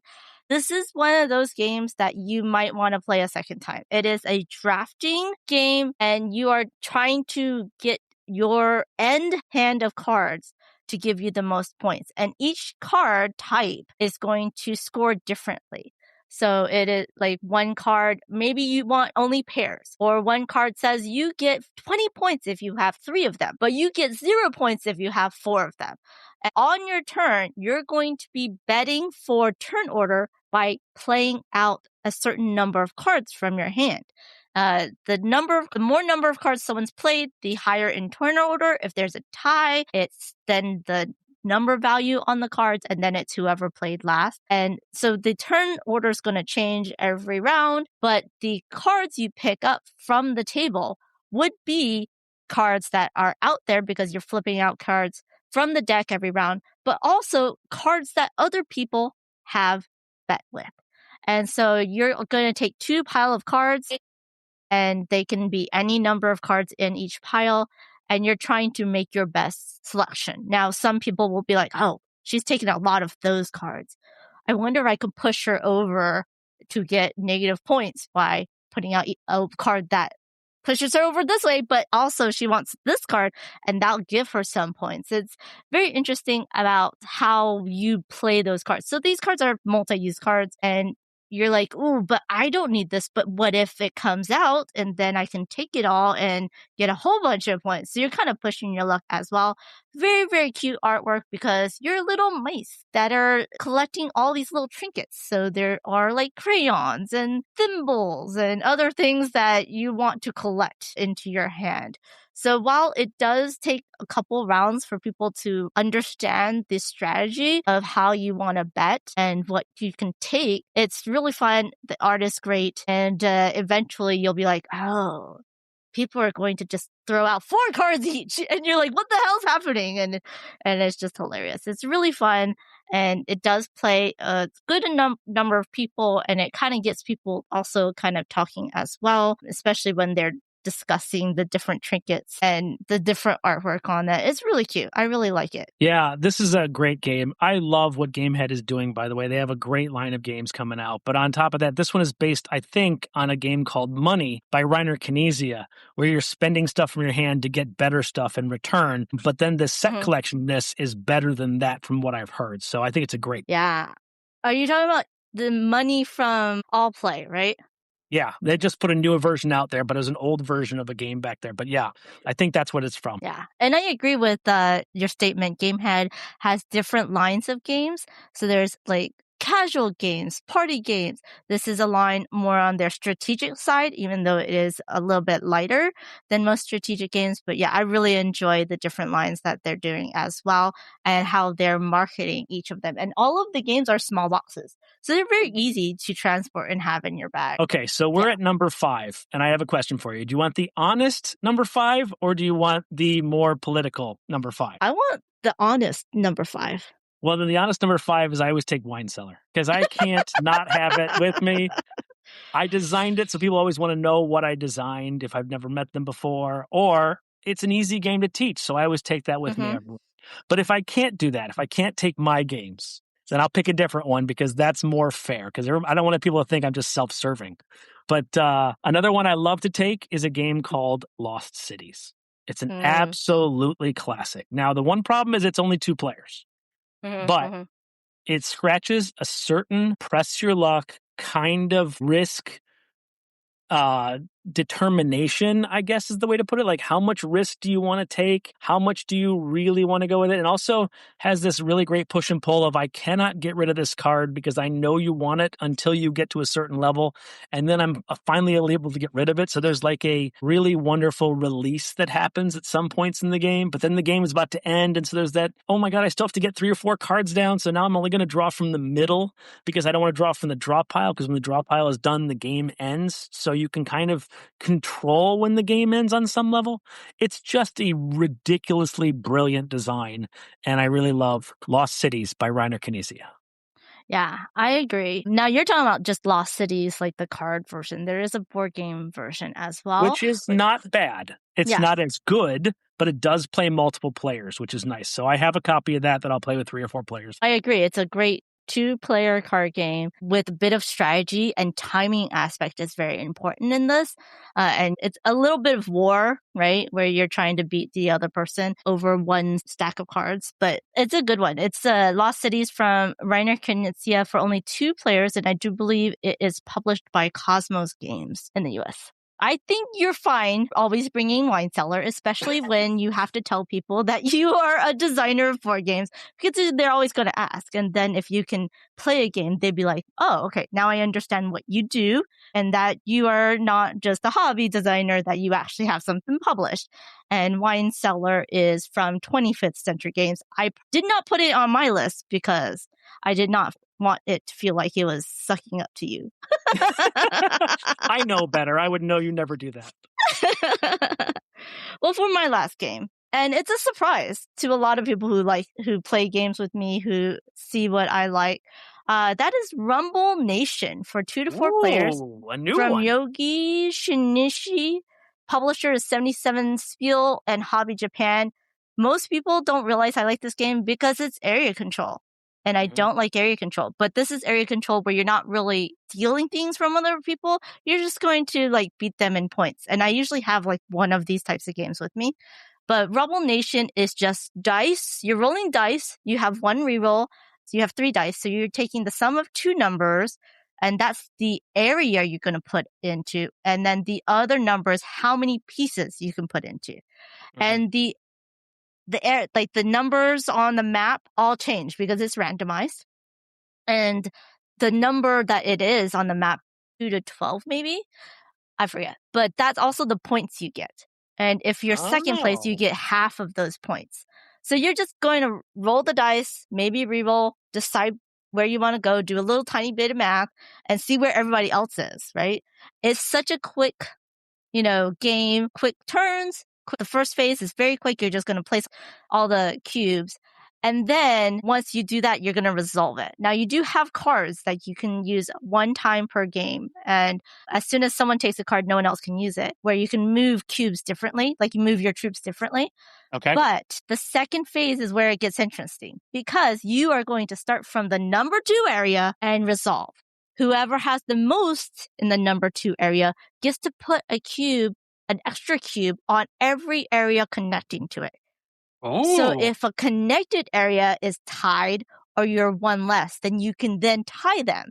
This is one of those games that you might want to play a second time. It is a drafting game, and you are trying to get your end hand of cards to give you the most points. And each card type is going to score differently. So it is like one card, maybe you want only pairs, or one card says you get 20 points if you have 3 of them, but you get 0 points if you have 4 of them. And on your turn, you're going to be betting for turn order by playing out a certain number of cards from your hand. The more number of cards someone's played, the higher in turn order. If there's a tie, it's then the number value on the cards, and then it's whoever played last. And so the turn order is going to change every round, but the cards you pick up from the table would be cards that are out there because you're flipping out cards from the deck every round, but also cards that other people have bet with. And so you're going to take 2 pile of cards, and they can be any number of cards in each pile, and you're trying to make your best selection. Now, some people will be like, oh, she's taking a lot of those cards. I wonder if I could push her over to get negative points by putting out a card that pushes her over this way, but also she wants this card, and that'll give her some points. It's very interesting about how you play those cards. So these cards are multi-use cards, and you're like, ooh, but I don't need this. But what if it comes out and then I can take it all and get a whole bunch of points? So you're kind of pushing your luck as well. Very, very cute artwork because you're little mice that are collecting all these little trinkets. So there are like crayons and thimbles and other things that you want to collect into your hand. So while it does take a couple rounds for people to understand the strategy of how you want to bet and what you can take, it's really fun. The art is great. And eventually you'll be like, oh, people are going to just throw out 4 cards each. And you're like, what the hell's happening? And it's just hilarious. It's really fun. And it does play a good number of people. And it kind of gets people also kind of talking as well, especially when they're discussing the different trinkets and the different artwork on it. It's really cute. I really like it.
Yeah, this is a great game. I love what Gamehead is doing, by the way. They have a great line of games coming out. But on top of that, this one is based, I think, on a game called Money by Reiner Knizia, where you're spending stuff from your hand to get better stuff in return. But then the set collection, this is better than that from what I've heard. So I think it's a great.
Yeah. Are you talking about the Money from All Play, right?
Yeah, they just put a newer version out there, but it was an old version of a game back there. But yeah, I think that's what it's from.
Yeah, and I agree with your statement. Gamehead has different lines of games. So there's like casual games, party games. This is a line more on their strategic side, even though it is a little bit lighter than most strategic games. But yeah, I really enjoy the different lines that they're doing as well and how they're marketing each of them. And all of the games are small boxes. So they're very easy to transport and have in your bag.
Okay, so we're at number 5, and I have a question for you. Do you want the honest number 5, or do you want the more political number 5?
I want the honest number 5.
Well, then the honest number 5 is I always take Wine Cellar, because I can't not have it with me. I designed it, so people always want to know what I designed if I've never met them before, or it's an easy game to teach, so I always take that with me everywhere. But if I can't do that, if I can't take my games, then I'll pick a different one because that's more fair, because I don't want people to think I'm just self-serving. But another one I love to take is a game called Lost Cities. It's an absolutely classic. Now, the one problem is it's only 2 players. But it scratches a certain press your luck kind of risk determination, I guess is the way to put it. Like, how much risk do you want to take? How much do you really want to go with it? And also has this really great push and pull of, I cannot get rid of this card because I know you want it until you get to a certain level. And then I'm finally able to get rid of it. So there's like a really wonderful release that happens at some points in the game, but then the game is about to end. And so there's that, oh my God, I still have to get 3 or 4 cards down. So now I'm only going to draw from the middle because I don't want to draw from the draw pile, because when the draw pile is done, the game ends. So you can kind of control when the game ends on some level. It's just a ridiculously brilliant design, and I really love Lost Cities by Reiner Knizia.
Yeah, I agree. Now you're talking about just Lost Cities, like the card version. There is a board game version as well.
Which is not bad. It's
Yeah.
not as good, but it does play multiple players, which is nice. So I have a copy of that I'll play with 3 or 4 players.
I agree. It's a great 2-player card game with a bit of strategy, and timing aspect is very important in this. And it's a little bit of war, right? Where you're trying to beat the other person over one stack of cards, but it's a good one. It's Lost Cities from Reiner Knizia for only 2 players, and I do believe it is published by Cosmos Games in the US. I think you're fine always bringing Wine Cellar, especially when you have to tell people that you are a designer of board games, because they're always going to ask. And then if you can play a game, they'd be like, oh, okay, now I understand what you do and that you are not just a hobby designer, that you actually have something published. And Wine Cellar is from 25th Century Games. I did not put it on my list because I did not want it to feel like it was sucking up to you.
I know better. I would know you never do that.
Well, for my last game, and it's a surprise to a lot of people who play games with me, who see what I like. That is Rumble Nation for 2 to 4 players.
A new
from
one.
Yogi Shinichi. Publisher is 77 Spiel and Hobby Japan. Most people don't realize I like this game because it's area control. And I don't like area control. But this is area control where you're not really stealing things from other people. You're just going to beat them in points. And I usually have one of these types of games with me. But Rumble Nation is just dice. You're rolling dice. You have 1 reroll. So you have 3 dice. So you're taking the sum of 2 numbers. And that's the area you're going to put into. And then the other number is how many pieces you can put into. And the numbers on the map all change because it's randomized. And the number that it is on the map, 2 to 12 maybe, I forget. But that's also the points you get. And if you're second place, you get half of those points. So you're just going to roll the dice, maybe reroll, decide where you want to go, do a little tiny bit of math, and see where everybody else is, right? It's such a quick, game, quick turns. The first phase is very quick. You're just going to place all the cubes. And then once you do that, you're going to resolve it. Now, you do have cards that you can use 1 time per game. And as soon as someone takes a card, no one else can use it, where you can move cubes differently, like you move your troops differently.
Okay.
But the second phase is where it gets interesting because you are going to start from the number 2 area and resolve. Whoever has the most in the number 2 area gets to put an extra cube on every area connecting to it.
Oh.
So if a connected area is tied or you're 1 less, then you can then tie them.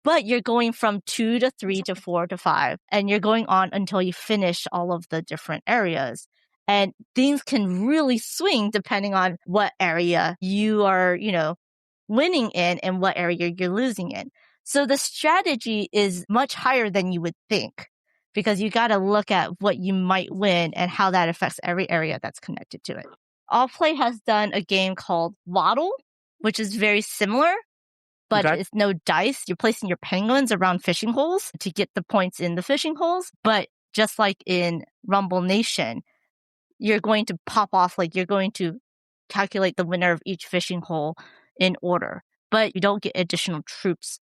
But you're going from 2 to 3 to 4 to 5, and you're going on until you finish all of the different areas. And things can really swing depending on what area you are, winning in and what area you're losing in. So the strategy is much higher than you would think, because you got to look at what you might win and how that affects every area that's connected to it. All Play has done a game called Waddle, which is very similar, but it's no dice. You're placing your penguins around fishing holes to get the points in the fishing holes. But just like in Rumble Nation, you're going to pop off, you're going to calculate the winner of each fishing hole in order. But you don't get additional troops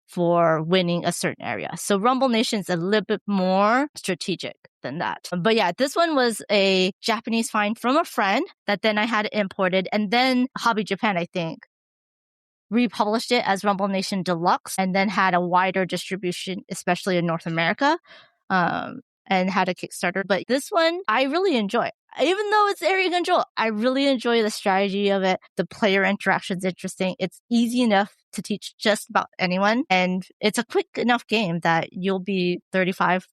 for winning a certain area. So Rumble Nation is a little bit more strategic than that. But yeah, this one was a Japanese find from a friend that then I had imported. And then Hobby Japan, I think, republished it as Rumble Nation Deluxe and then had a wider distribution, especially in North America, and had a Kickstarter. But this one, I really enjoy. Even though it's area control, I really enjoy the strategy of it. The player interaction's interesting. It's easy enough to teach just about anyone. And it's a quick enough game that you'll be 35,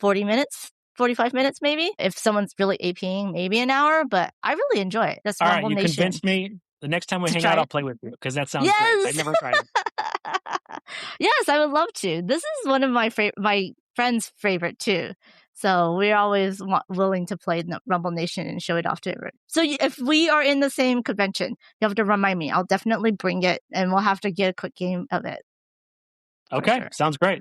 40 minutes, 45 minutes maybe. If someone's really APing, maybe an hour. But I really enjoy it. That's Rumble Nation.
You convinced me. The next time we hang out, I'll play with you because that sounds great. I've never tried it.
Yes, I would love to. This is one of my friend's favorite too. So we're always willing to play Rumble Nation and show it off to everyone. So if we are in the same convention, you have to remind me. I'll definitely bring it, and we'll have to get a quick game of it.
Okay, sure. Sounds great.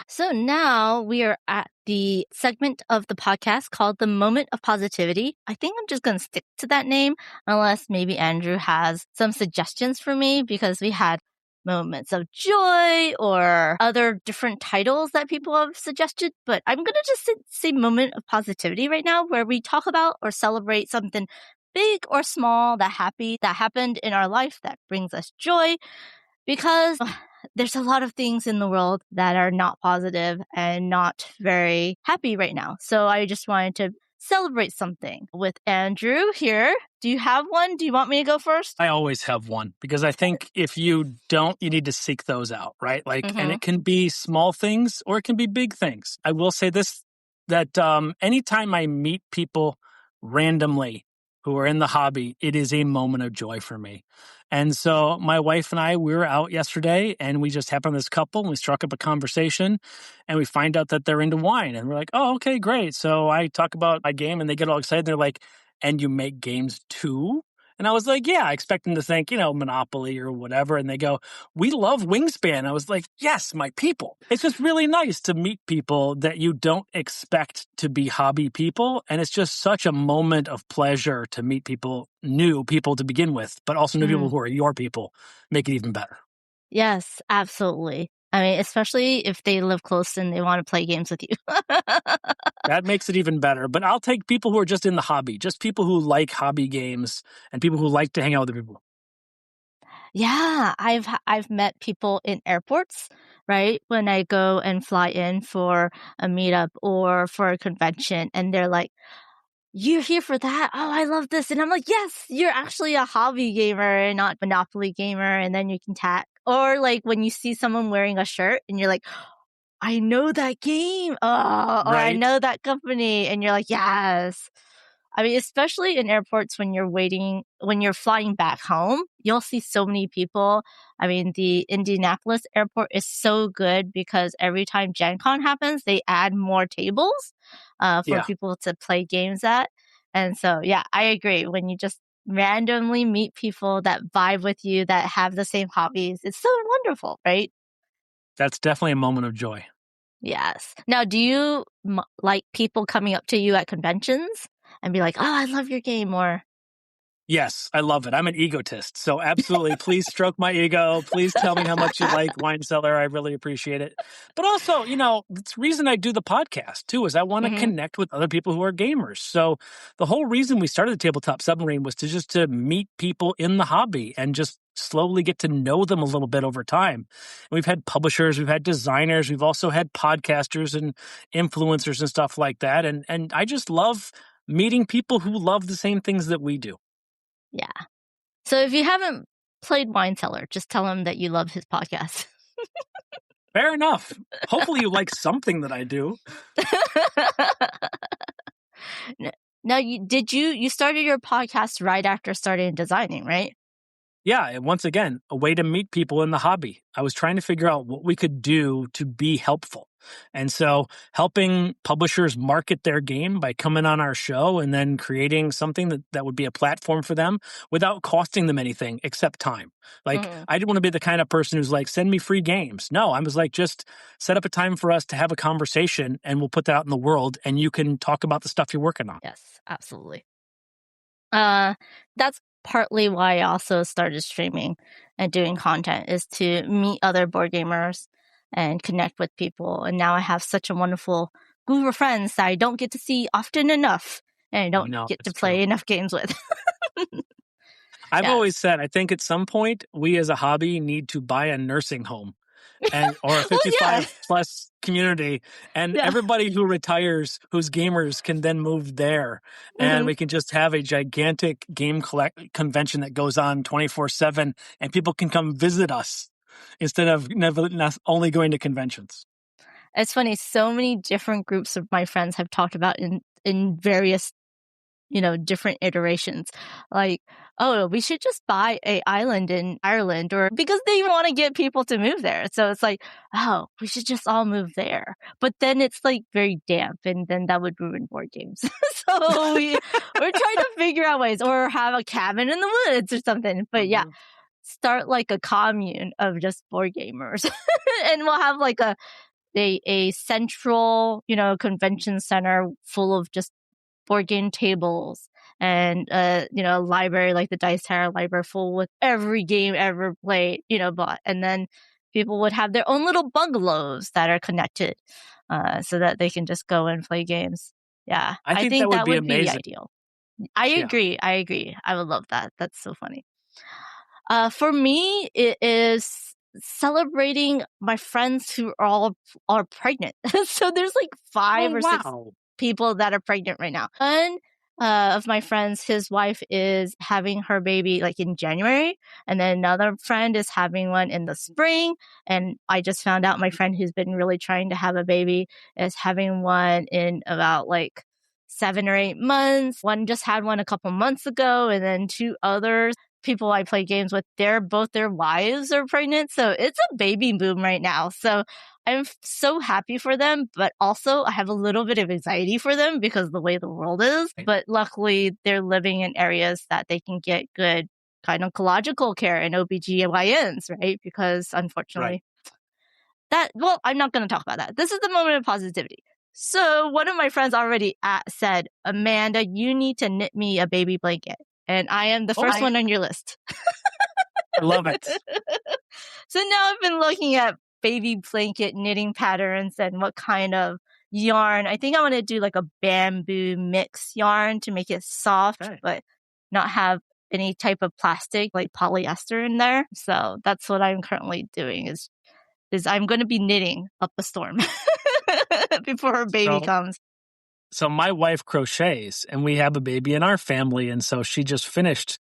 So now we are at the segment of the podcast called The Moment of Positivity. I think I'm just going to stick to that name unless maybe Andrew has some suggestions for me, because we had moments of joy or other different titles that people have suggested. But I'm going to just say Moment of Positivity right now, where we talk about or celebrate something big or small that happened in our life that brings us joy, because there's a lot of things in the world that are not positive and not very happy right now. So I just wanted to celebrate something with Andrew here. Do you have one? Do you want me to go first?
I always have one, because I think if you don't, you need to seek those out, right? And it can be small things or it can be big things. I will say this, that anytime I meet people randomly who are in the hobby, it is a moment of joy for me. And so my wife and I, we were out yesterday and we just happened this couple and we struck up a conversation and we find out that they're into wine and we're like, oh, okay, great. So I talk about my game and they get all excited. They're like, and you make games too? And I was like, yeah, I expect them to think, Monopoly or whatever. And they go, we love Wingspan. I was like, yes, my people. It's just really nice to meet people that you don't expect to be hobby people. And it's just such a moment of pleasure to meet new people to begin with, but also new people who are your people. Make it even better.
Yes, absolutely. I mean, especially if they live close and they want to play games with you.
That makes it even better. But I'll take people who are just in the hobby, just people who like hobby games and people who like to hang out with other people.
Yeah, I've met people in airports, right? When I go and fly in for a meetup or for a convention, and they're like, "You're here for that? Oh, I love this." And I'm like, "Yes, you're actually a hobby gamer and not Monopoly gamer." And then you can tag. Or like when you see someone wearing a shirt and you're like, I know that game. Oh, or I
Right?
know that company. And you're like, yes. I mean, especially in airports when you're flying back home, you'll see so many people. I mean, the Indianapolis airport is so good because every time Gen Con happens, they add more tables for
Yeah.
people to play games at. And so, yeah, I agree. When you just randomly meet people that vibe with you, that have the same hobbies, it's so wonderful, right?
That's definitely a moment of joy.
Yes. Now, do you like people coming up to you at conventions and be like, "Oh, I love your game," or
Yes, I love it. I'm an egotist. So absolutely, please stroke my ego. Please tell me how much you like Wine Cellar. I really appreciate it. But also, the reason I do the podcast too is I want to connect with other people who are gamers. So the whole reason we started the Tabletop Submarine was to meet people in the hobby and just slowly get to know them a little bit over time. We've had publishers, we've had designers, we've also had podcasters and influencers and stuff like that. And I just love meeting people who love the same things that we do.
yeah. So if you haven't played Wine Cellar, just tell him that you love his podcast.
Fair enough. Hopefully you like something that I do.
Now, you started your podcast right after starting designing, right?
Yeah, and once again, a way to meet people in the hobby. I was trying to figure out what we could do to be helpful. And so helping publishers market their game by coming on our show and then creating something that would be a platform for them without costing them anything except time. Like, I didn't want to be the kind of person who's like, send me free games. No, I was like, just set up a time for us to have a conversation and we'll put that out in the world and you can talk about the stuff you're working on.
Yes, absolutely. That's partly why I also started streaming and doing content, is to meet other board gamers and connect with people. And now I have such a wonderful group of friends that I don't get to see often enough and I don't get to play enough games with.
I've always said, I think at some point we as a hobby need to buy a nursing home or a 55 plus community, and everybody who retires who's gamers can then move there, and we can just have a gigantic game convention that goes on 24/7 and people can come visit us instead of not only going to conventions.
It's funny, so many different groups of my friends have talked about in various different iterations. Like, oh, we should just buy a island in Ireland, or because they want to get people to move there. So it's like, oh, we should just all move there. But then it's like very damp and then that would ruin board games. So we're trying to figure out ways, or have a cabin in the woods or something. But yeah, start like a commune of just board gamers. And we'll have like a a central, convention center full of just board game tables and a library like the Dice Tower library full with every game ever played, bought. And then people would have their own little bungalows that are connected so that they can just go and play games. Yeah,
I
I
think that
think
would
that
be
would be the
amazing.
ideal. I
Yeah.
agree. I would love that. That's so funny. For me, it is celebrating my friends who are pregnant. So there's like
Oh,
5 or 6
wow.
people that are pregnant right now. One of my friends, his wife is having her baby like in January, and then another friend is having one in the spring. And I just found out my friend who's been really trying to have a baby is having one in about like 7 or 8 months. One just had one a couple months ago, and then 2 others people I play games with, both their wives are pregnant. So it's a baby boom right now. So I'm so happy for them, but also I have a little bit of anxiety for them because of the way the world is. But luckily they're living in areas that they can get good gynecological care and OBGYNs, right? Because unfortunately I'm not going to talk about that. This is the moment of positivity. So one of my friends already said, Amanda, you need to knit me a baby blanket. And I am the first one on your list.
I love it.
So now I've been looking at baby blanket knitting patterns and what kind of yarn. I think I want to do like a bamboo mix yarn to make it soft, but not have any type of plastic like polyester in there. So that's what I'm currently doing is I'm going to be knitting up a storm before her baby comes.
So my wife crochets, and we have a baby in our family, and so she just finished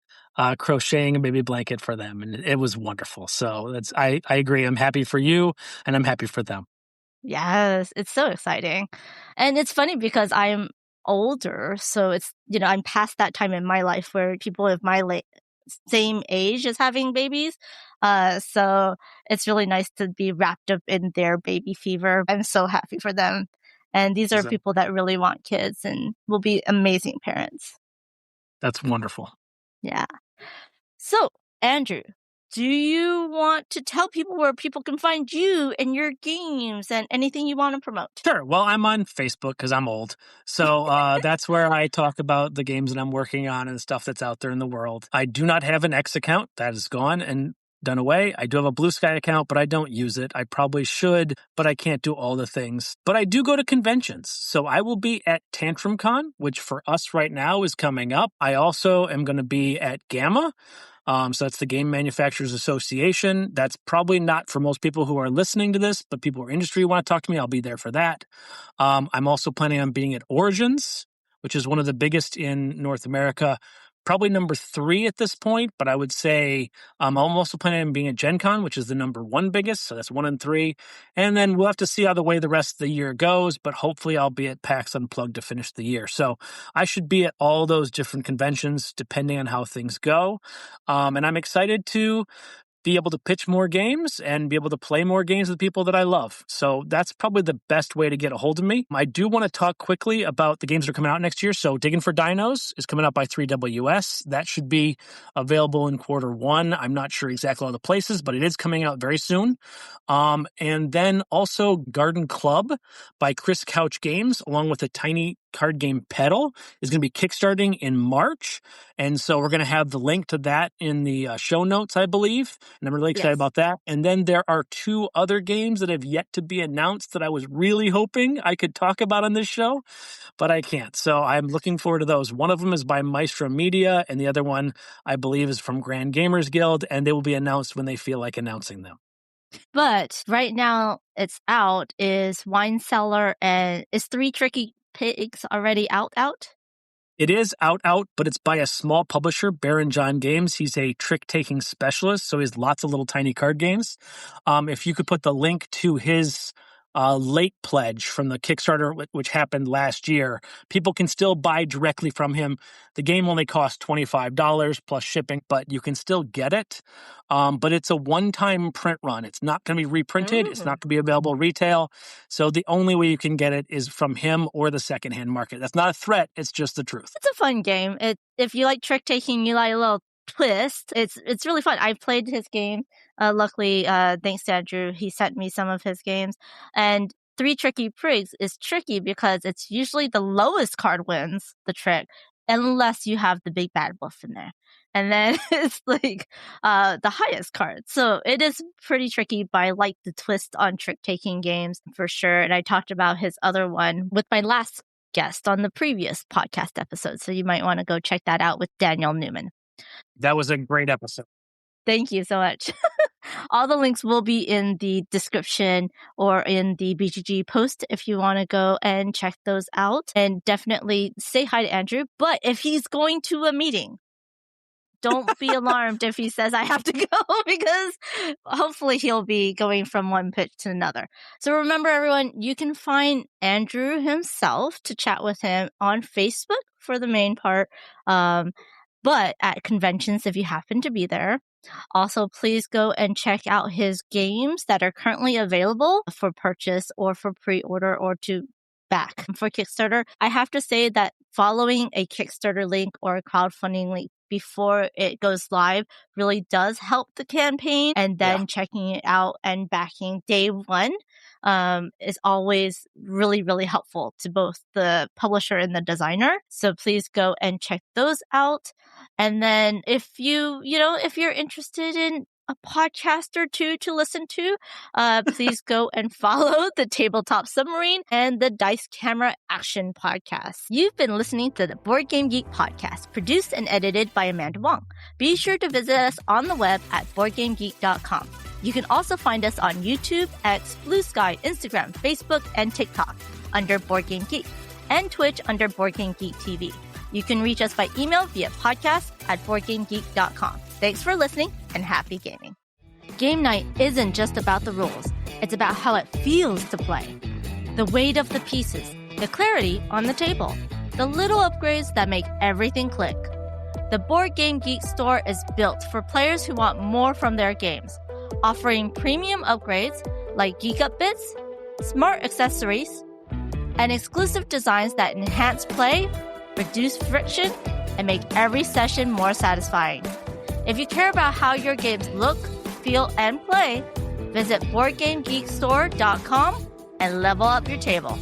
crocheting a baby blanket for them, and it was wonderful. So I agree. I'm happy for you, and I'm happy for them.
Yes, it's so exciting. And it's funny because I'm older, so it's, I'm past that time in my life where people of my same age is having babies. So it's really nice to be wrapped up in their baby fever. I'm so happy for them. And these are people that really want kids and will be amazing parents.
That's wonderful.
Yeah. So, Andrew, do you want to tell people where people can find you and your games and anything you want to promote?
Sure. Well, I'm on Facebook because I'm old. So that's where I talk about the games that I'm working on and stuff that's out there in the world. I do not have an X account. That is gone and done away. I do have a Blue Sky account, but I don't use it. I probably should, but I can't do all the things. But I do go to conventions. So I will be at TantrumCon, which for us right now is coming up. I also am going to be at Gamma. So that's the Game Manufacturers Association. That's probably not for most people who are listening to this, but people who are industry want to talk to me, I'll be there for that. I'm also planning on being at Origins, which is one of the biggest in North America. Probably number 3 at this point, but I would say I'm also planning on being at Gen Con, which is the number 1 biggest. So that's 1 and 3. And then we'll have to see how the way the rest of the year goes, but hopefully I'll be at PAX Unplugged to finish the year. So I should be at all those different conventions depending on how things go. And I'm excited to be able to pitch more games and be able to play more games with people that I love. So that's probably the best way to get a hold of me. I do want to talk quickly about the games that are coming out next year. So Digging for Dinos is coming out by 3WS. That should be available in Q1. I'm not sure exactly all the places, but it is coming out very soon. And then also Garden Club by Chris Couch Games, along with a tiny card game Pedal, is going to be kickstarting in March. And so we're going to have the link to that in the show notes, I believe. And I'm really excited about that. And then there are 2 other games that have yet to be announced that I was really hoping I could talk about on this show, but I can't. So I'm looking forward to those. One of them is by Maestro Media, and the other one, I believe, is from Grand Gamers Guild, and they will be announced when they feel like announcing them.
But right now it's out is Wine Cellar, and is 3 Tricky Pigs already out?
It is out, but it's by a small publisher, Baron John Games. He's a trick-taking specialist, so he has lots of little tiny card games. If you could put the link to his late pledge from the Kickstarter, which happened last year, people can still buy directly from him. The game only costs $25 plus shipping, but you can still get it. But it's a one-time print run. It's not going to be reprinted. It's not going to be available retail. So the only way you can get it is from him or the secondhand market. That's not a threat. It's just the truth.
It's a fun game. If you like trick taking, you like a little twist. It's really fun. I've played his game. Luckily, thanks to Andrew, he sent me some of his games, and Three Tricky Prigs is tricky because it's usually the lowest card wins the trick, unless you have the big bad wolf in there. And then it's like the highest card. So it is pretty tricky, but I like the twist on trick-taking games for sure. And I talked about his other one with my last guest on the previous podcast episode. So you might want to go check that out with Daniel Newman.
That was a great episode.
Thank you so much. All the links will be in the description or in the BGG post if you want to go and check those out. And definitely say hi to Andrew. But if he's going to a meeting, don't be alarmed if he says I have to go, because hopefully he'll be going from one pitch to another. So remember, everyone, you can find Andrew himself to chat with him on Facebook for the main part, but at conventions if you happen to be there. Also, please go and check out his games that are currently available for purchase or for pre-order or to back for Kickstarter. I have to say that following a Kickstarter link or a crowdfunding link before it goes live really does help the campaign, and then checking it out and backing day one is always really, really helpful to both the publisher and the designer. So please go and check those out. And then if if you're interested in a podcast or two to listen to, please go and follow the Tabletop Submarine and the Dice Camera Action podcast. You've been listening to the Board Game Geek podcast, produced and edited by Amanda Wong. Be sure to visit us on the web at boardgamegeek.com. You can also find us on YouTube, X, Blue Sky, Instagram, Facebook, and TikTok under Board Game Geek, and Twitch under Board Game Geek TV. You can reach us by email via podcast@boardgamegeek.com. Thanks for listening and happy gaming. Game night isn't just about the rules. It's about how it feels to play. The weight of the pieces, the clarity on the table, the little upgrades that make everything click. The Board Game Geek store is built for players who want more from their games, offering premium upgrades like Geek Up Bits, smart accessories, and exclusive designs that enhance play, reduce friction, and make every session more satisfying. If you care about how your games look, feel, and play, visit BoardGameGeekStore.com and level up your table.